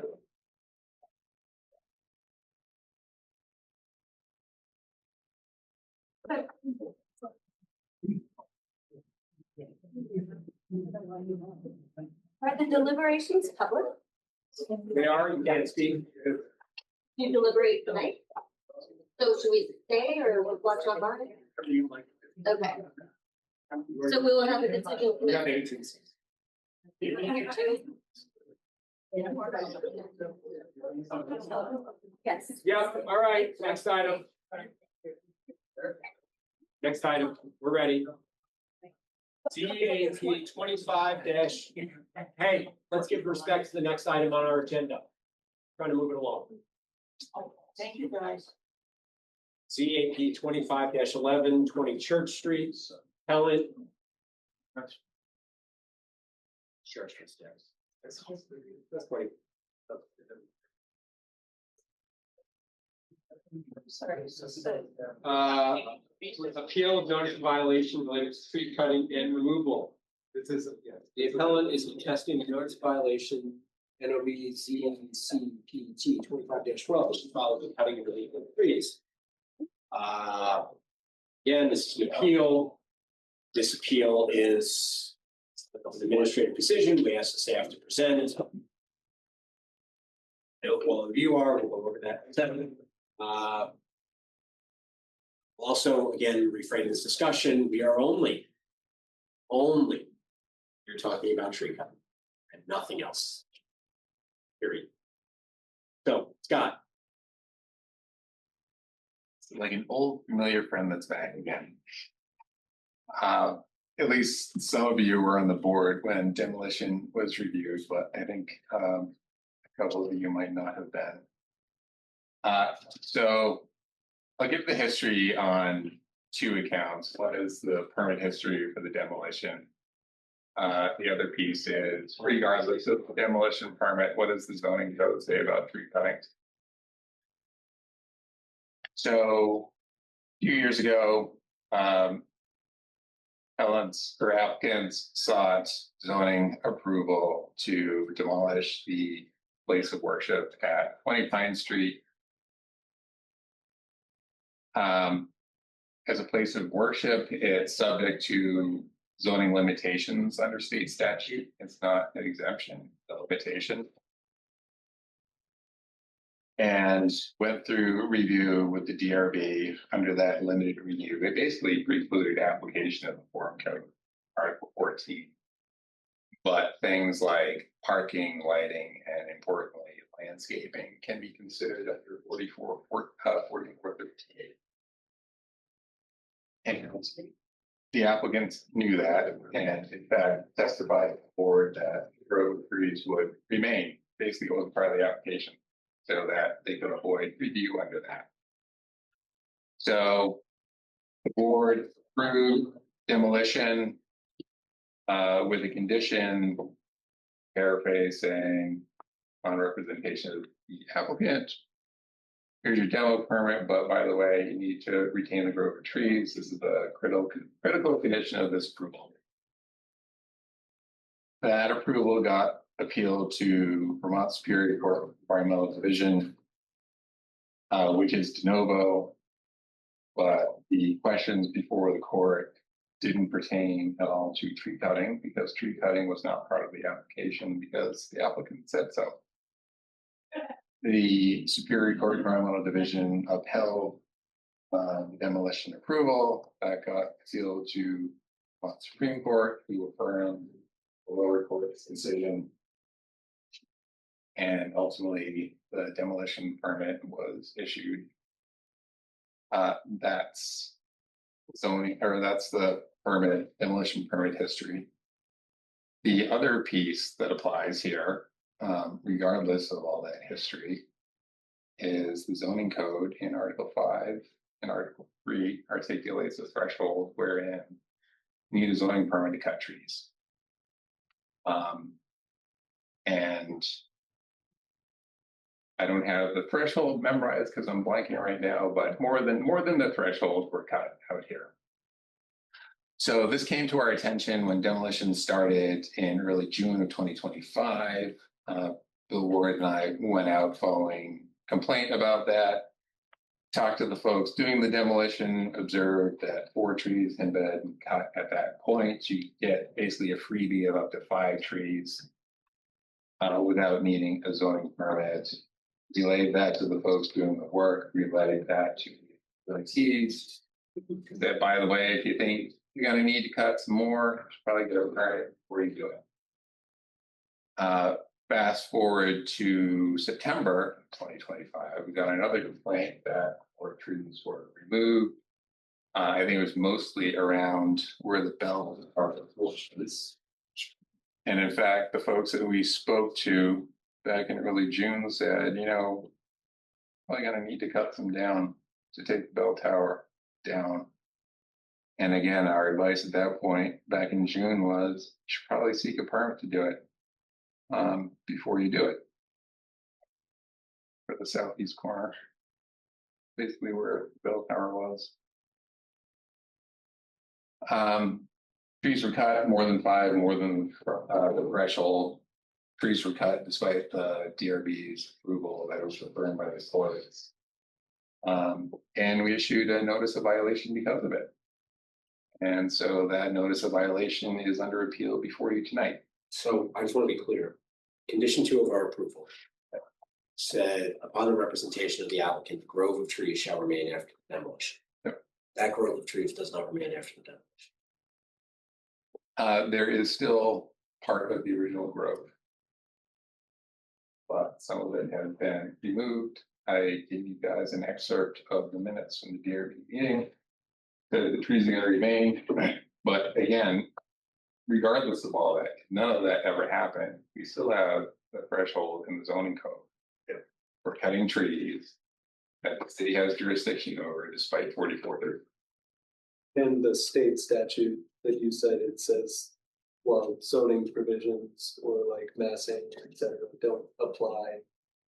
Are the deliberations public? They are, you can't speak. You deliberate tonight? So should we stay or watch online? Okay. So we will have a decision. We have 18. Yes. Yeah, all right, next item. Next item, we're ready. CAP 25 dash, hey, let's give respect to the next item on our agenda. Trying to move it along. Thank you, guys. CAP 25-11, 20 Church Street, Helen. Church stairs. That's quite. Sorry. Appeal of notice of violation related to tree cutting and removal. This is, the appellant is contesting the notice violation NOV CNCPT 25-12, which is followed with cutting and removal of trees. Again, this is an appeal. This appeal is an administrative decision. We ask the staff to present it. I know all of you are, we'll go over that. Also, again, reframe this discussion. We are only you're talking about tree cutting and nothing else. Period. So, Scott. Like an old familiar friend that's back again. At least some of you were on the board when demolition was reviewed, but I think a couple of you might not have been. So I'll give the history on two accounts. One is the permit history for the demolition. The other piece is, regardless of the demolition permit, what does the zoning code say about tree cutting? So a few years ago, applicants sought zoning approval to demolish the place of worship at 20 Pine Street. As a place of worship, it's subject to zoning limitations under state statute. It's not an exemption, it's a limitation. And went through review with the DRB under that limited review. They basically precluded application of the Form Code, Article 14. But things like parking, lighting, and importantly, landscaping can be considered under 4438. And the applicants knew that, and in fact testified to the board that the grove of trees would remain. Basically, it was part of the application, so that they could avoid review under that. So the board approved demolition with a condition, paraphrasing, on representation of the applicant. Here's your demo permit, but by the way, you need to retain the grove of trees. This is the critical condition of this approval. That approval got appealed to Vermont Superior Court of Environmental Division, which is de novo, but the questions before the court didn't pertain at all to tree cutting because tree cutting was not part of the application because the applicant said so. The Superior Court Environmental Division upheld demolition approval. That got appealed to the Supreme Court, who affirmed the lower court's decision. And ultimately, the demolition permit was issued. That's zoning, or that's the permit, demolition permit history. The other piece that applies here, regardless of all that history, is the zoning code in Article 5 and Article 3 articulates a threshold wherein you need a zoning permit to cut trees. And I don't have the threshold memorized because I'm blanking right now, but more than the threshold were cut out here. So this came to our attention when demolition started in early June of 2025. Bill Ward and I went out following complaint about that, talked to the folks doing the demolition, observed that 4 trees had been cut at that point. You get basically a freebie of up to 5 trees without needing a zoning permit. Relayed that to the folks doing the work, relayed that to the LTs. That, by the way, if you think you're going to need to cut some more, probably get a permit before you do it. Fast forward to September 2025, we got another complaint that 4 trees were removed. I think it was mostly around where the bell are the bushes. And in fact, the folks that we spoke to back in early June said, you know, probably going to need to cut some down to take the bell tower down. And again, our advice at that point back in June was you should probably seek a permit to do it before you do it. For the southeast corner, basically where the bell tower was. Trees were cut more than 5, more than the threshold. Trees were cut despite the DRB's approval that was affirmed by the courts. And we issued a notice of violation because of it. And so that notice of violation is under appeal before you tonight. So I just want to be clear. Condition 2 of our approval said, upon the representation of the applicant, the grove of trees shall remain after the demolition. Yep. That grove of trees does not remain after the demolition. There is still part of the original grove, but some of it has been removed. I gave you guys an excerpt of the minutes from the DRB meeting. The trees are going to remain, but again, regardless of all that, none of that ever happened. We still have the threshold in the zoning code for cutting trees that the city has jurisdiction over despite 4430. And the state statute that you said, it says, well, zoning provisions or like massing, et cetera, don't apply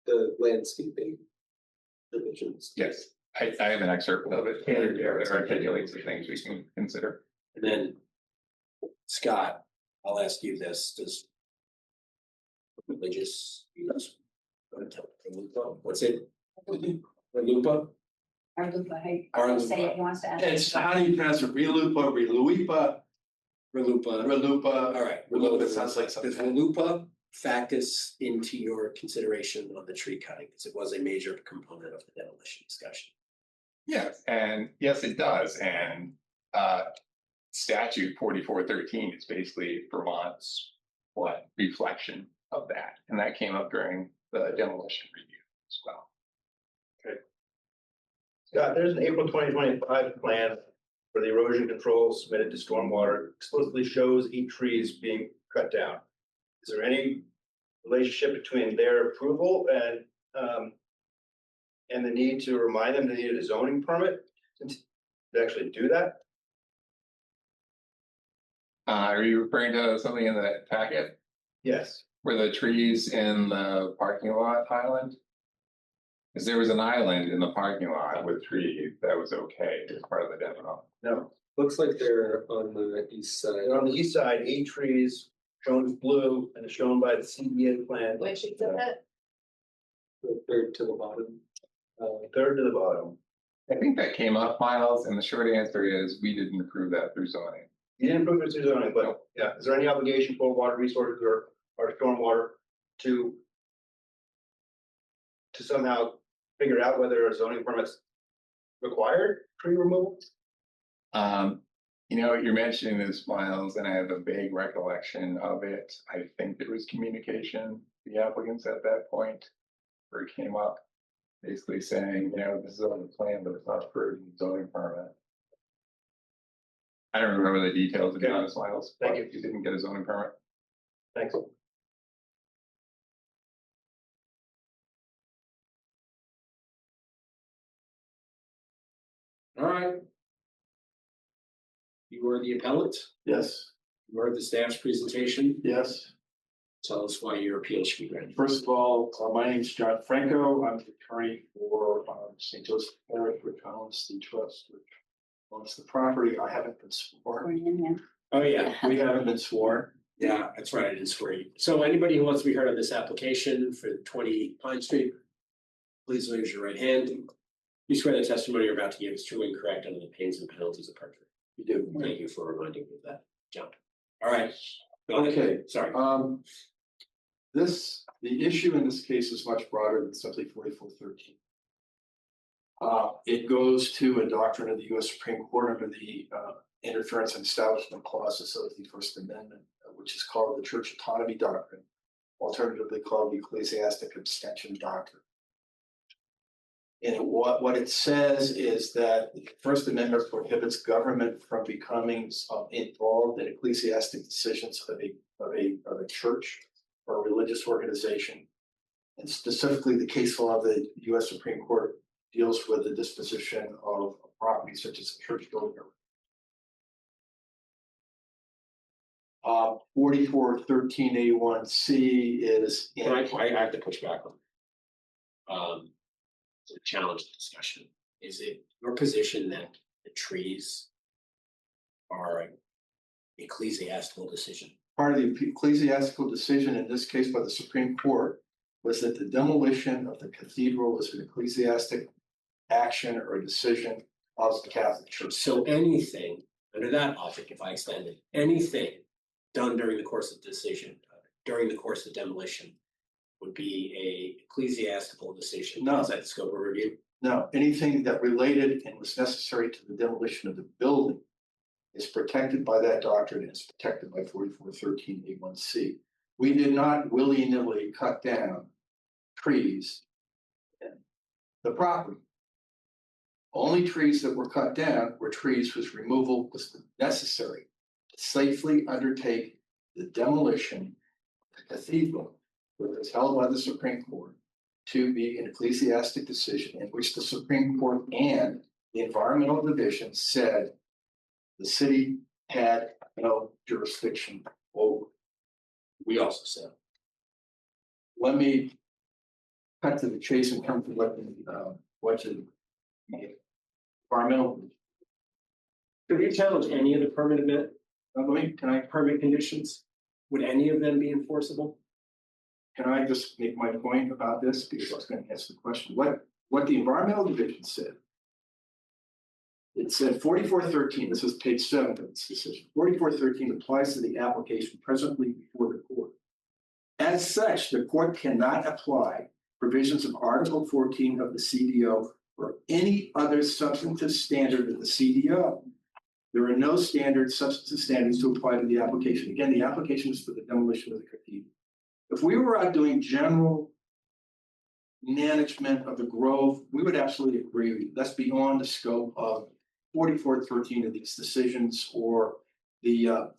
the landscaping provisions. Yes, I have an excerpt of it. It articulates the things we can consider. And then Scott, I'll ask you this, does religious use? What's it? Relupa? Arlupa, hey, Arlupa. say it, he wants to ask. It's how do you pronounce it? Relupa, Reluipa, Relupa. All right. Relupa sounds like something. Does Relupa factors into your consideration on the tree cutting? Because it was a major component of the demolition discussion. Yes, and yes, it does. And statute 4413 is basically Vermont's reflection of that. And that came up during the demolition review as well. Scott, there's an April 2025 plan for the erosion control submitted to stormwater, explicitly shows 8 trees being cut down. Is there any relationship between their approval and the need to remind them they needed a zoning permit to actually do that? Are you referring to something in the packet? Yes. Were the trees in the parking lot island? Because there was an island in the parking lot with trees that was okay as part of the demo. No. Looks like they're on the east side. And on the east side, 8 trees shown as blue and is shown by the CDA plan. Which exhibit? The third to the bottom. Third to the bottom. I think that came up, Miles, and the short answer is we didn't approve that through zoning. You didn't approve it through zoning, but yeah, is there any obligation for water resources or stormwater to somehow figure out whether a zoning permit's required tree removal? You know, you're mentioning this, Miles, and I have a vague recollection of it. I think there was communication to the applicants at that point where it came up, basically saying, you know, this is on the plan, but it's not approved in zoning permit. I don't remember the details, to be honest, Miles. Thank you. You didn't get a zoning permit. Thanks. All right. You were the appellant? Yes. You heard the staff's presentation? Yes. Tell us why your appeal should be granted. First of all, my name is John Franco. I'm the attorney for St. Joseph Parish, which owns the trust, which owns the property. I haven't been sworn. Oh, yeah. We haven't been sworn. Yeah, that's right. I didn't swear you. So anybody who wants to be heard on this application for 20 Pine Street, please raise your right hand. You swear the testimony you're about to give is true and correct under the pains and penalties of perjury. You do. Thank you for reminding me of that, John. All right. Okay. Sorry. The issue in this case is much broader than simply 4413. It goes to a doctrine of the U.S. Supreme Court under the Interference and Establishment Clauses of the First Amendment, which is called the Church Autonomy Doctrine, alternatively called the Ecclesiastic Abstention Doctrine. And what it says is that the First Amendment prohibits government from becoming involved in ecclesiastic decisions of a church or a religious organization. And specifically, the case law of the U.S. Supreme Court deals with the disposition of property such as a church building. 4413A1C is. I have to push back on. To challenge the discussion. Is it your position that the trees are an ecclesiastical decision? Part of the ecclesiastical decision in this case by the Supreme Court was that the demolition of the cathedral was an ecclesiastic action or a decision of the Catholic Church. So anything under that logic, if I extend it, anything done during the course of the decision, during the course of demolition, would be a ecclesiastical decision outside the scope of review? No, anything that related and was necessary to the demolition of the building is protected by that doctrine and is protected by 4413A1C. We did not willy-nilly cut down trees in the property. Only trees that were cut down were trees whose removal was necessary to safely undertake the demolition of the cathedral, which was held by the Supreme Court to be an ecclesiastic decision in which the Supreme Court and the Environmental Division said the city had no jurisdiction over. We also said. Let me cut to the chase in terms of what the environmental. Did you challenge any of the permit Can I permit conditions, would any of them be enforceable? Can I just make my point about this, because I was gonna ask the question, what the environmental division said. It said 4413, this is page 7 of this decision, 4413 applies to the application presently before the court. As such, the court cannot apply provisions of Article 14 of the CDO or any other substantive standard of the CDO. There are no substantive standards to apply to the application. Again, the application is for the demolition of the cathedral. If we were out doing general management of the grove, we would absolutely agree with you. That's beyond the scope of 4413 of these decisions or the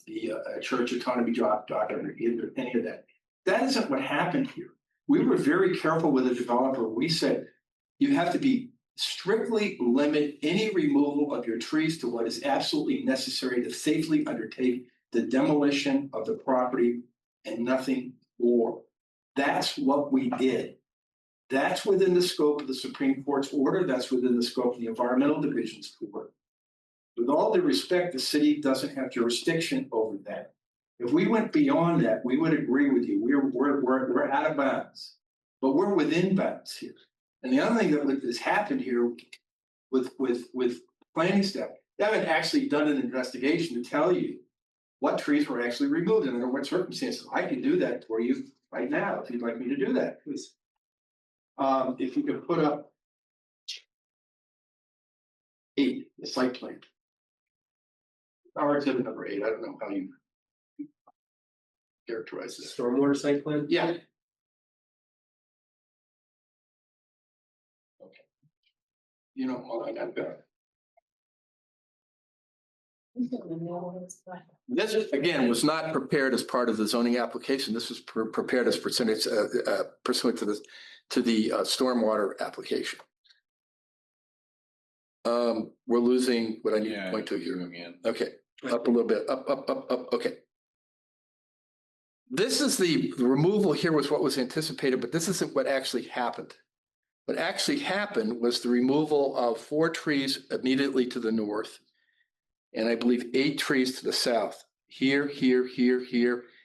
church autonomy doctrine or either any of that. That isn't what happened here. We were very careful with the developer. We said, you have to be strictly limit any removal of your trees to what is absolutely necessary to safely undertake the demolition of the property and nothing more. That's what we did. That's within the scope of the Supreme Court's order. That's within the scope of the Environmental Division's order. With all due respect, the city doesn't have jurisdiction over that. If we went beyond that, we would agree with you. We're out of bounds, but we're within bounds here. And the other thing that has happened here with planning staff, they haven't actually done an investigation to tell you what trees were actually removed and under what circumstances. I can do that for you right now if you'd like me to do that, please. If you could put up 8, the site plan. Our exhibit number 8. I don't know how you characterize this. Stormwater site plan? Yeah. Okay. You know, I've got it. This is, again, was not prepared as part of the zoning application. This was prepared as pursuant to the stormwater application. We're losing what I need to point to here. Okay, up a little bit, up. Okay. This is the removal here was what was anticipated, but this isn't what actually happened. What actually happened was the removal of 4 trees immediately to the north, and I believe 8 trees to the south. Here,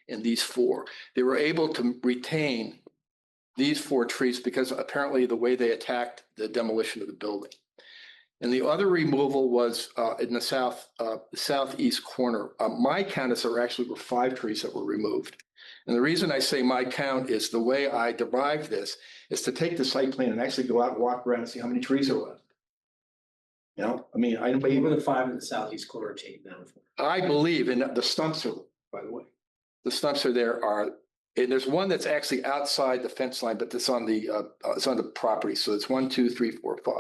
and these 4. They were able to retain these 4 trees because apparently the way they attacked the demolition of the building. And the other removal was in the southeast corner. My count is there actually were 5 trees that were removed. And the reason I say my count is the way I derived this is to take the site plan and actually go out and walk around and see how many trees are left. You know, I mean, I believe the 5 in the southeast corner taken down. I believe, and the stumps are, by the way, the stumps are there and there's one that's actually outside the fence line, but it's on the property. So it's 1, 2, 3, 4, 5.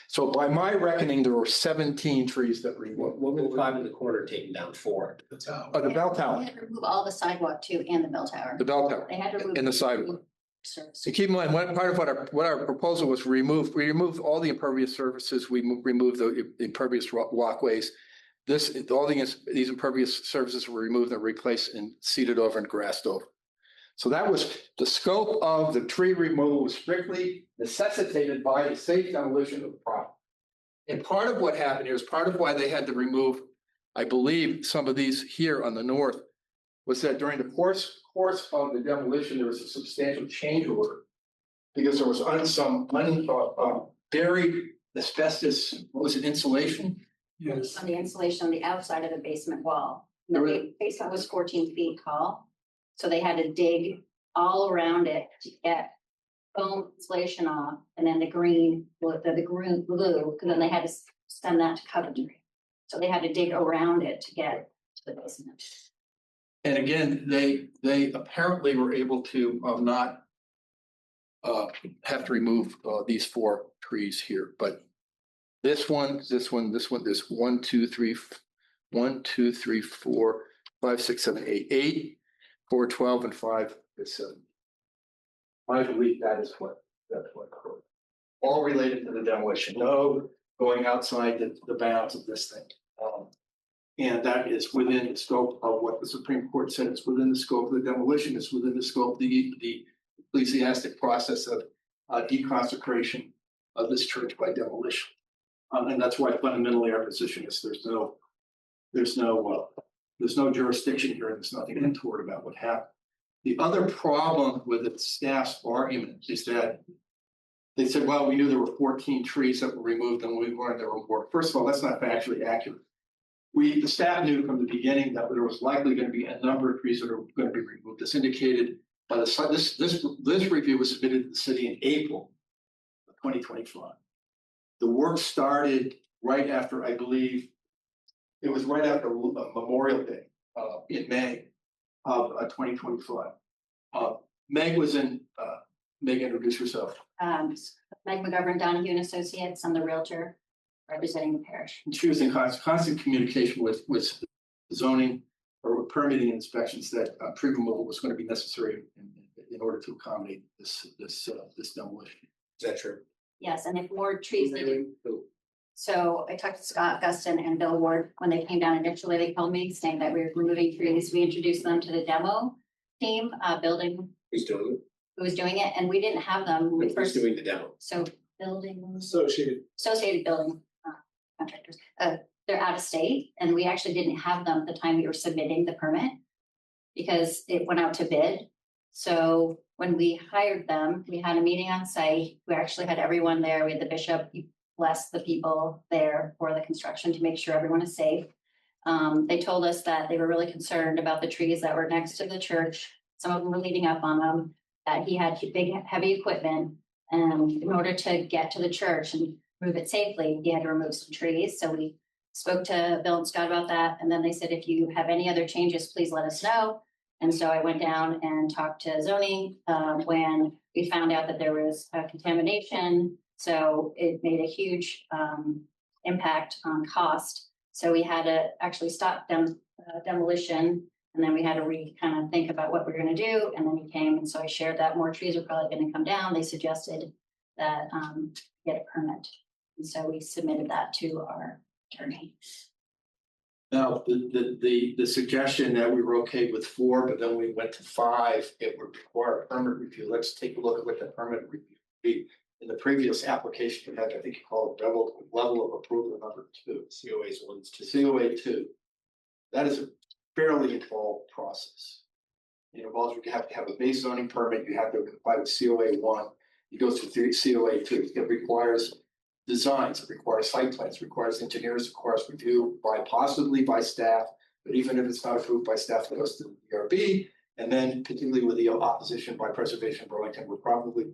So by my reckoning, there were 17 trees that were removed. What were the 5 in the corner taken down for? The bell tower. They had to remove all the sidewalk too and the bell tower. The bell tower. They had to remove. And the sidewalk. So keep in mind, one part of what our proposal was removed. We removed all the impervious surfaces. We removed the impervious walkways. These impervious surfaces were removed and replaced and seeded over and grassed over. So that was the scope of the tree removal was strictly necessitated by the safe demolition of the property. And part of what happened here is part of why they had to remove, I believe, some of these here on the north was that during the course of the demolition, there was a substantial change order because there was some buried asbestos, what was it, insulation? Yes. On the insulation on the outside of the basement wall. The basement was 14 feet tall. So they had to dig all around it to get foam insulation off, and then the green glue, because then they had to send that to Coventry. So they had to dig around it to get to the basement. And again, they apparently were able to not have to remove these 4 trees here, but this one, this 1, 2, 3, 1, 2, 3, 4, 5, 6, 7, 8, 4, 12, and 5 is 7. I believe that's what occurred. All related to the demolition. No going outside the bounds of this thing. And that is within the scope of what the Supreme Court said. It's within the scope of the demolition. It's within the scope of the ecclesiastic process of deconsecration of this church by demolition. And that's why fundamentally our position is there's no There's no jurisdiction here, and there's nothing untoward about what happened. The other problem with the staff's argument is that they said, well, we knew there were 14 trees that were removed and we weren't there were more. First of all, that's not factually accurate. The staff knew from the beginning that there was likely going to be a number of trees that are going to be removed. This indicated by this review was submitted to the city in April of 2025. The work started right after, I believe, it was right after Memorial Day in May of 2025. Meg was in. Meg, introduce yourself. Meg McGovern, Donahue and Associates. I'm the realtor representing the parish. She was in constant communication with zoning or permitting inspections that tree removal was going to be necessary in order to accommodate this demolition. Is that true? Yes, and if more trees needed. So I talked to Scott Guston and Bill Ward when they came down initially. They called me saying that we were removing trees. We introduced them to the demo team, building. Who's doing it? Who was doing it, and we didn't have them when we Who's first. doing the demo? So building. Associated building contractors. They're out of state, and we actually didn't have them at the time we were submitting the permit because it went out to bid. So when we hired them, we had a meeting on site. We actually had everyone there. We had the bishop bless the people there for the construction to make sure everyone is safe. They told us that they were really concerned about the trees that were next to the church. Some of them were leading up on them, that he had big, heavy equipment. And in order to get to the church and move it safely, he had to remove some trees. So we spoke to Bill and Scott about that. And then they said, if you have any other changes, please let us know. And so I went down and talked to zoning when we found out that there was a contamination. So it made a huge impact on cost. So we had to actually stop demolition, and then we had to kind of think about what we're going to do. And then he came, and so I shared that more trees are probably going to come down. They suggested that get a permit, and so we submitted that to our attorney. Now, the suggestion that we were okay with 4, but then we went to 5, it would require a permit review. Let's take a look at what the permit review would be. In the previous application, you had, I think you call it level of approval number 2. COA's 1 to 2. COA 2. That is a fairly involved process. It involves you have to have a base zoning permit, you have to comply with COA 1. You go through COA 2. It requires designs, it requires site plans, it requires engineers, it requires review possibly by staff, but even if it's not approved by staff, it goes to the DRB. And then particularly with the opposition by Preservation Burlington, we're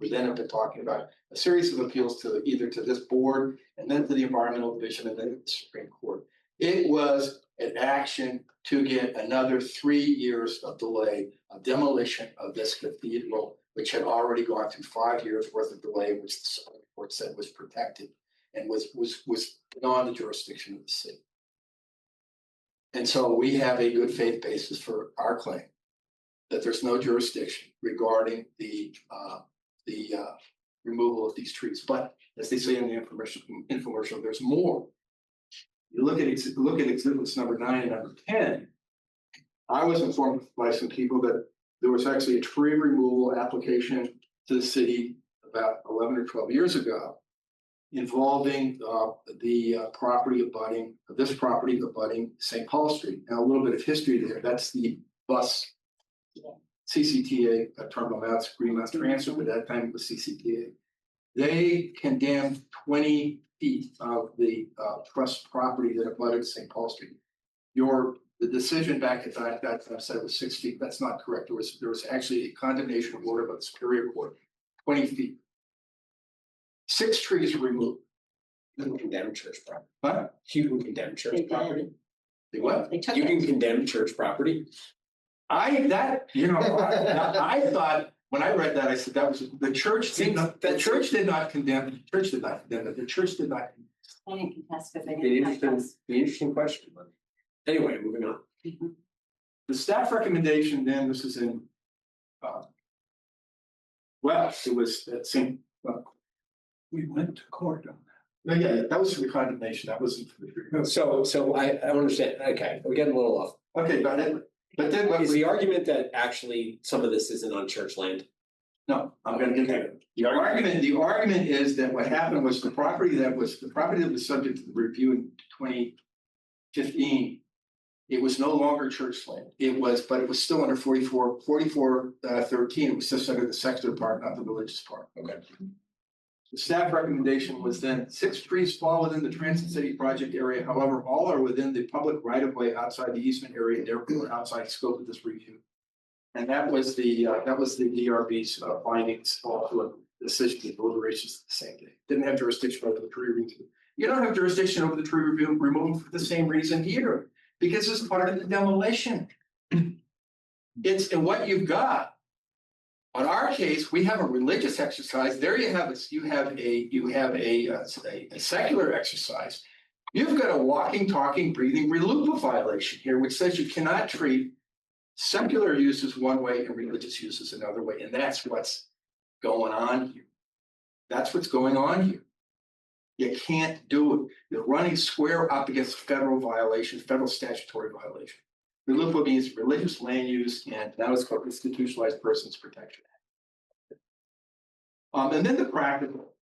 then have been talking about a series of appeals to either to this board and then to the Environmental Division and then to the Supreme Court. It was an action to get another 3 years of delay of demolition of this cathedral, which had already gone through 5 years worth of delay, which the Supreme Court said was protected and was beyond the jurisdiction of the city. And so we have a good faith basis for our claim that there's no jurisdiction regarding the removal of these trees. But as they say in the infomercial, there's more. You look at exhibits number 9 and number 10. I was informed by some people that there was actually a tree removal application to the city about 11 or 12 years ago involving the property abutting St. Paul Street. Now, a little bit of history there. That's the bus CCTA terminal. Now it's Green Mountain Transfer, but at that time it was CCTA. They condemned 20 feet of the trust property that abutted St. Paul Street. The decision back at that time said it was 6 feet. That's not correct. There was actually a condemnation order by the Superior Court, 20 feet. 6 trees were removed. You can condemn church property. What? You can condemn church property. They what? You can condemn church property. I thought when I read that, I said that was the church. The church did not condemn. The church did not condemn it. The church did not. I didn't contest because they didn't contest. The interesting question. Anyway, moving on. Mm-hmm. The staff recommendation then, this is in, it was that same. We went to court on that. Yeah, that was for the condemnation. That wasn't for the. So I don't understand. Okay, we're getting a little off. Okay, but then is the argument that actually some of this isn't on church land? No, I'm going to get to it. The argument is that what happened was the property that was subject to the review in 2015 It was no longer church land. But it was still under 4413. It was just under the secular part, not the religious part. Okay. The staff recommendation was then 6 trees fall within the Transit City project area. However, all are within the public right of way outside the easement area, and therefore outside scope of this review. And that was the DRB's findings to a decision and deliberations the same day. Didn't have jurisdiction over the tree review. You don't have jurisdiction over the tree review removal for the same reason here, because it's part of the demolition. It's and what you've got. On our case, we have a religious exercise. There you have a secular exercise. You've got a walking, talking, breathing RLUIPA violation here, which says you cannot treat secular uses one way and religious uses another way, and that's what's going on here. That's what's going on here. You can't do it. You're running square up against federal violation, federal statutory violation. RLUIPA means religious land use, and now it's called Institutionalized Persons Protection Act. And then the practical,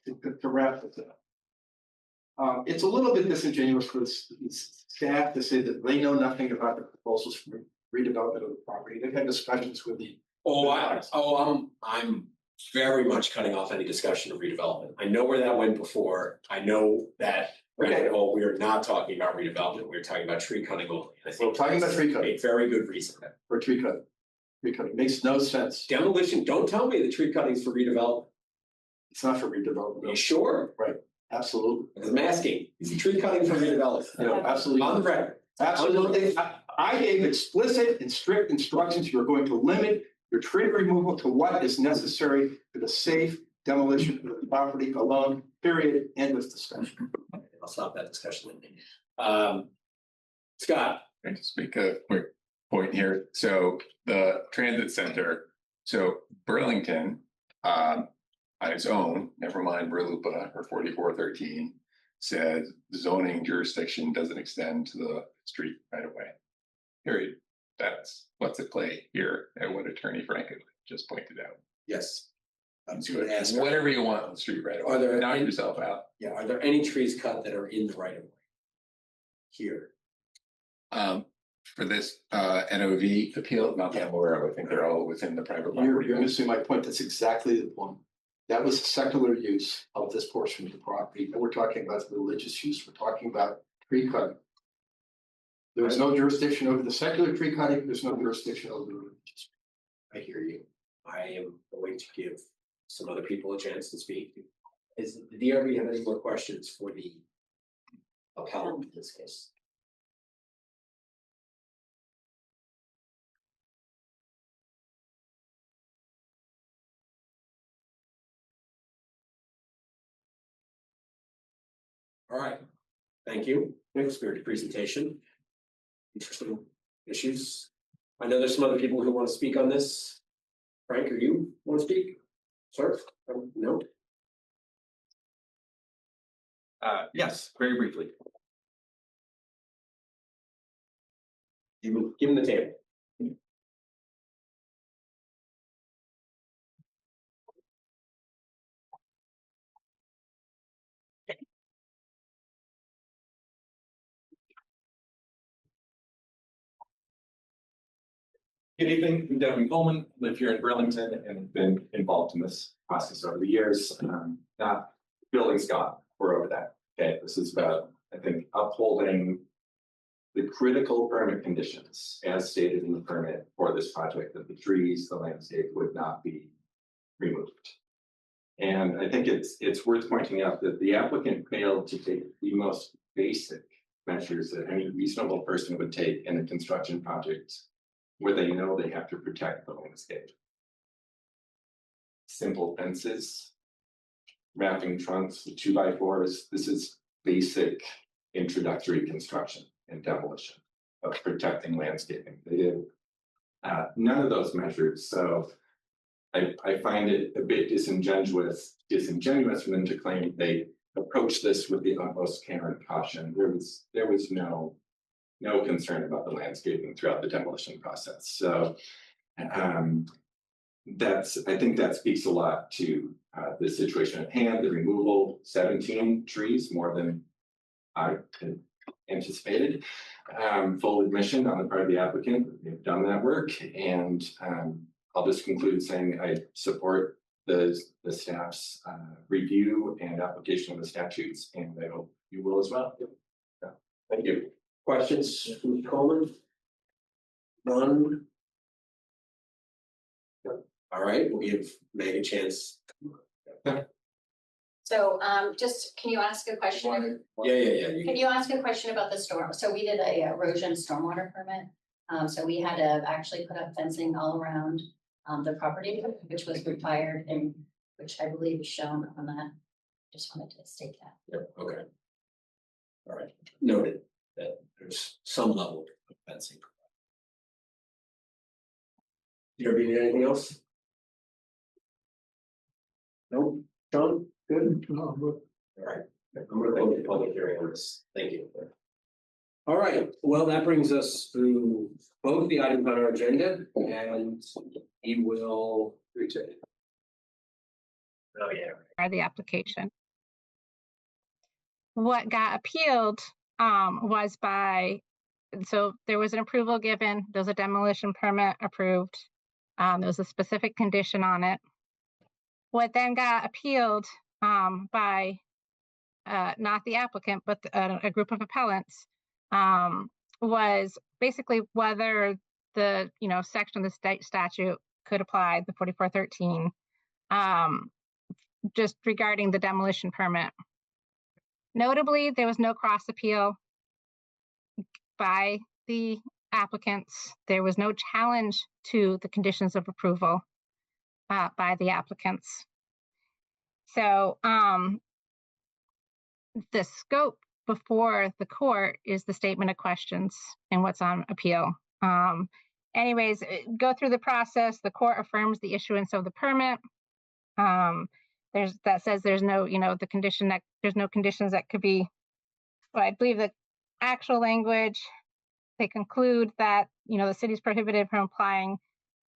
to wrap this up. It's a little bit disingenuous for the staff to say that they know nothing about the proposals for redevelopment of the property. They've had discussions with the. I'm very much cutting off any discussion of redevelopment. I know where that went before. I know that we are not talking about redevelopment. We're talking about tree cutting only. I think we're talking about tree cutting. A very good reason for tree cutting. Tree cutting makes no sense. Demolition. Don't tell me the tree cutting is for redevelopment. It's not for redevelopment. Are you sure? Right. Absolutely. I'm asking. Is the tree cutting for redevelopment? No, absolutely. On the record. Absolutely. I gave explicit and strict instructions. You're going to limit your tree removal to what is necessary for the safe demolition of the property alone, period. End of discussion. I'll stop that discussion. Scott. I just make a quick point here. So the transit center, so Burlington, on its own, never mind RLUIPA or 4413, says zoning jurisdiction doesn't extend to the street right away. Period. That's what's at play here and what Attorney Frank just pointed out. Yes. Whatever you want on the street right away. Are there knock yourself out? Yeah. Are there any trees cut that are in the right of way here? For this NOV appeal, not that I'm aware of. I think they're all within the private property. You're missing my point. That's exactly the point. That was secular use of this portion of the property. And we're talking about religious use. We're talking about tree cutting. There is no jurisdiction over the secular tree cutting. There's no jurisdiction over the religious. I hear you. I am going to give some other people a chance to speak. Is the DRB have any more questions for the appellant in this case? All right. Thank you. Spirited presentation. Interesting issues. I know there's some other people who want to speak on this. Frank, are you want to speak? Sir? No. Yes, very briefly. Give him the table. Good evening, I'm Devin Coleman, live here in Burlington and been involved in this process over the years. Not building Scott, we're over that. Okay, this is about, I think, upholding the critical permit conditions as stated in the permit for this project, that the trees, the landscape would not be removed. And I think it's worth pointing out that the applicant failed to take the most basic measures that any reasonable person would take in a construction project where they know they have to protect the landscape. Simple fences, wrapping trunks with 2x4s. This is basic introductory construction and demolition of protecting landscaping. They did none of those measures. So I find it a bit disingenuous for them to claim they approached this with the utmost care and caution. There was no concern about the landscaping throughout the demolition process. So I think that speaks a lot to the situation at hand, the removal 17 trees, more than I could anticipated. Full admission on the part of the applicant, they've done that work, and I'll just conclude saying I support the staff's review and application of the statutes, and I hope you will as well. Yeah. Thank you. Questions from Coleman? None? All right, we'll give Meg a chance. So, just, can you ask a question? Yeah. Can you ask a question about the storm? So we did a erosion stormwater permit. So we had to actually put up fencing all around the property, which was required and which I believe is shown on that. Just wanted to state that. Yep, okay. All right, noted that there's some level of fencing. DRB, need anything else? No, John, good? All right, I'm gonna close the public hearing on this. Thank you. All right, well, that brings us through both the items on our agenda, and we will return. Oh, yeah. The application. What got appealed was so there was an approval given, there was a demolition permit approved. There was a specific condition on it. What then got appealed by not the applicant, but a group of appellants was basically whether the section of the state statute could apply, the 4413, just regarding the demolition permit. Notably, there was no cross appeal by the applicants. There was no challenge to the conditions of approval by the applicants. So the scope before the court is the statement of questions and what's on appeal. Anyways, go through the process. The court affirms the issuance of the permit. That says there's no, the condition that there's no conditions that could be, well, I believe the actual language, they conclude that, the city's prohibited from applying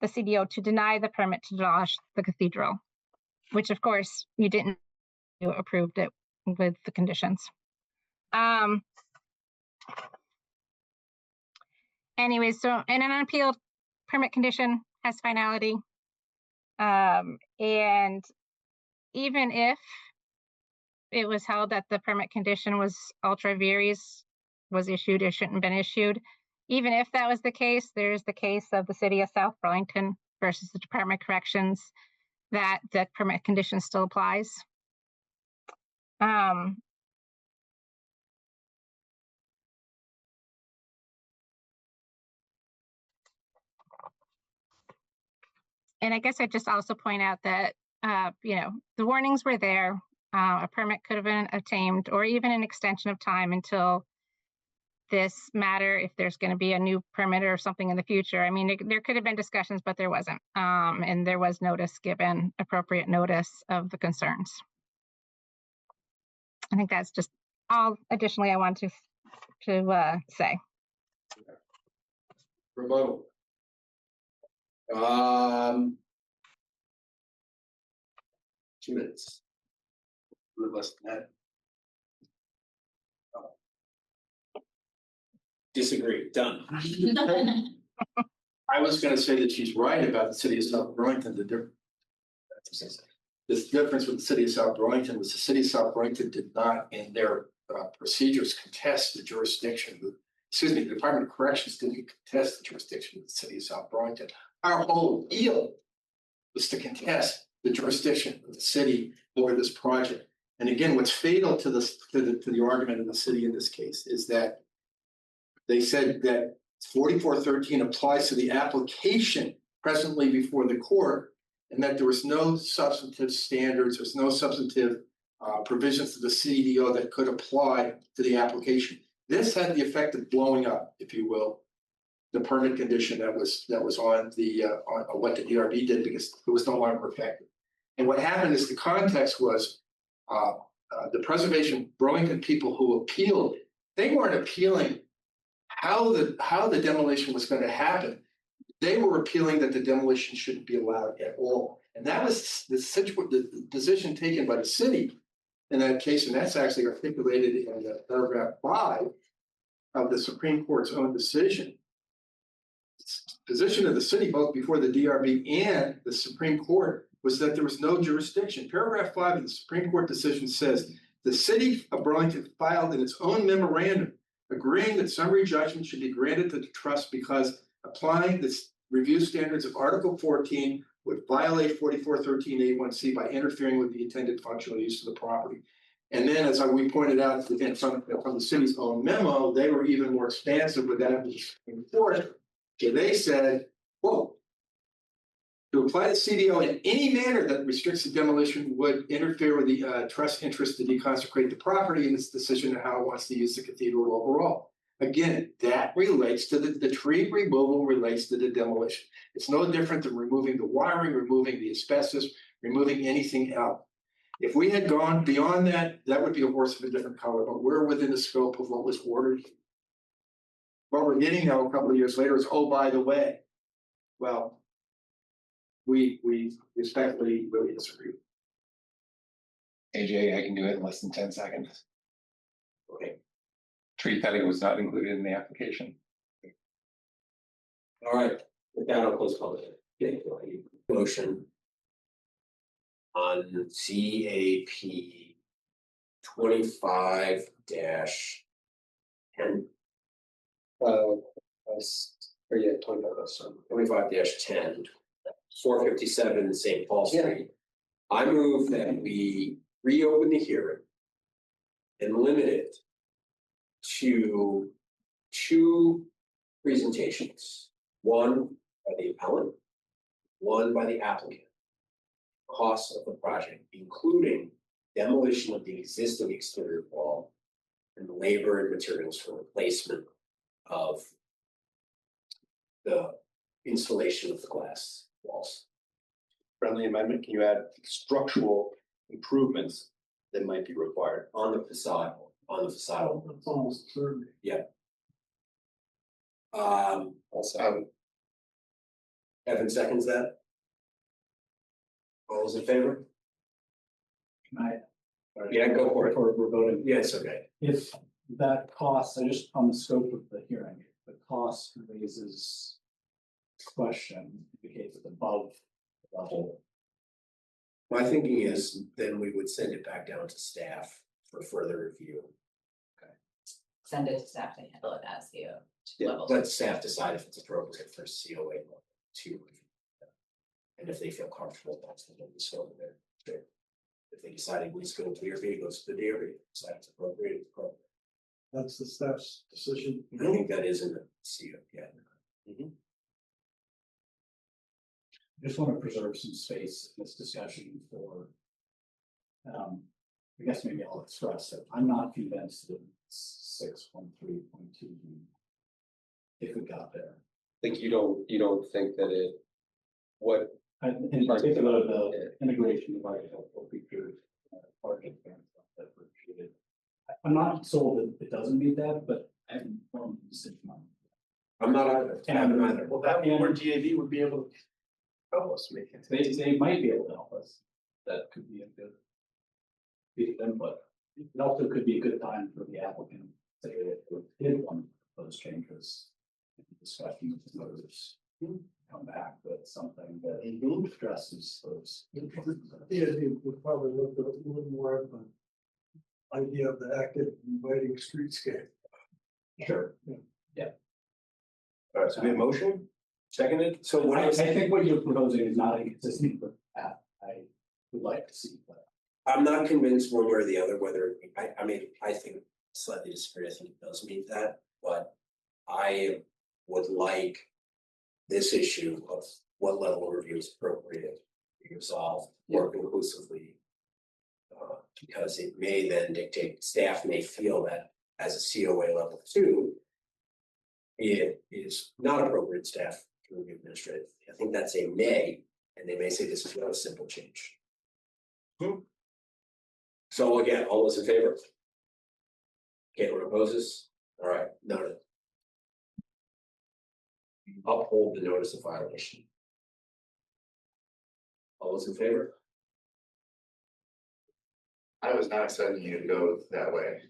the CDO to deny the permit to demolish the cathedral, which of course you didn't, you approved it with the conditions. Anyways, so in an unappealed permit condition has finality. And even if it was held that the permit condition was ultra vires, was issued or shouldn't have been issued, even if that was the case, there's the case of the city of South Burlington versus the Department of Corrections that the permit condition still applies. And I guess I'd just also point out that, the warnings were there. A permit could have been obtained, or even an extension of time until this matter, if there's going to be a new permit or something in the future. I mean, there could have been discussions, but there wasn't. And there was notice given, appropriate notice of the concerns. I think that's just all additionally I want to say. Remote. 2 minutes. A little less than that. Disagree. Done. I was going to say that she's right about the city of South Burlington. The difference with the city of South Burlington was the city of South Burlington did not, in their procedures, contest the jurisdiction. The Department of Corrections didn't contest the jurisdiction of the city of South Burlington. Our whole deal was to contest the jurisdiction of the city over this project. And again, what's fatal to this to the argument of the city in this case is that they said that 4413 applies to the application presently before the court, and that there was no substantive standards, there's no substantive provisions to the CDO that could apply to the application. This had the effect of blowing up, if you will, the permit condition that was on the on what the DRB did, because it was no longer effective. And what happened is the context was the Preservation Burlington people who appealed. They weren't appealing how the demolition was going to happen. They were appealing that the demolition shouldn't be allowed at all, and that was the position taken by the city in that case, and that's actually articulated in paragraph 5 of the Supreme Court's own decision. Position of the city, both before the DRB and the Supreme Court, was that there was no jurisdiction. Paragraph 5 of the Supreme Court decision says the city of Burlington filed in its own memorandum agreeing that summary judgment should be granted to the trust because applying the review standards of Article 14 would violate 4413A1C by interfering with the intended functional use of the property. And then, as we pointed out again from the city's own memo, they were even more expansive with that in court. So they said, quote, to apply the CDO in any manner that restricts the demolition would interfere with the trust interest to deconsecrate the property in its decision on how it wants to use the cathedral overall. Again, that relates to the tree removal relates to the demolition. It's no different than removing the wiring, removing the asbestos, removing anything else. If we had gone beyond that, that would be a horse of a different color, but we're within the scope of what was ordered. What we're getting now a couple of years later is, oh, by the way, well, we respectfully really disagree. AJ, I can do it in less than 10 seconds. Okay. Tree cutting was not included in the application. All right, with that, I'll close public. Motion on CAP 25-10. Or yeah, 25-10, 457 St. Paul Street. I move that we reopen the hearing and limit it to 2 presentations. One by the appellant, one by the applicant. Costs of the project, including demolition of the existing exterior wall and labor and materials for replacement of the installation of the glass walls. Friendly amendment, can you add structural improvements that might be required? On the facade. That's almost certain. Yeah. Evan seconds that. All those in favor? Yeah, go for it. We're voting. Yes, okay. If that cost, I just on the scope of the hearing, if the cost raises question, indicates it's above the level. My thinking is then we would send it back down to staff for further review. Send it to staff to handle it as the level. Let staff decide if it's appropriate for COA level 2. And if they feel comfortable, that's the one that's over there. If they decide it needs to go to the DRB, it goes to the DRB. Decide it's appropriate, it's appropriate. That's the staff's decision. I think that is in the CO, yeah. I just want to preserve some space in this discussion for, I guess maybe I'll express that I'm not convinced that 613.2 if we got there. Like you don't think that it, what? In particular, the integration of architectural features, parking that were treated. I'm not sold that it doesn't meet that, but I'm from the decision on it. I'm not either. And Well, that more DAV would be able to help us make it. They might be able to help us. That could be a good piece of input. It also could be a good time for the applicant to say that they did one of those changes. Discussion with the voters come back with something that addresses those. DAV would probably look at a little more of an idea of the active inviting streetscape. Sure. Yeah. All right, so we have motion, seconded. So what I think what you're proposing is not inconsistent with that. I would like to see that. I'm not convinced one way or the other whether, I mean, I think slightly disagree. I think it does meet that, but I would like this issue of what level of review is appropriate to be resolved more conclusively. Because it may then dictate, staff may feel that as a COA level 2, it is not appropriate staff to review administratively. I think that's a may, and they may say this is not a simple change. So again, all those in favor? Anyone opposes? All right, noted. Uphold the notice of violation. All those in favor? I was not expecting you to go that way.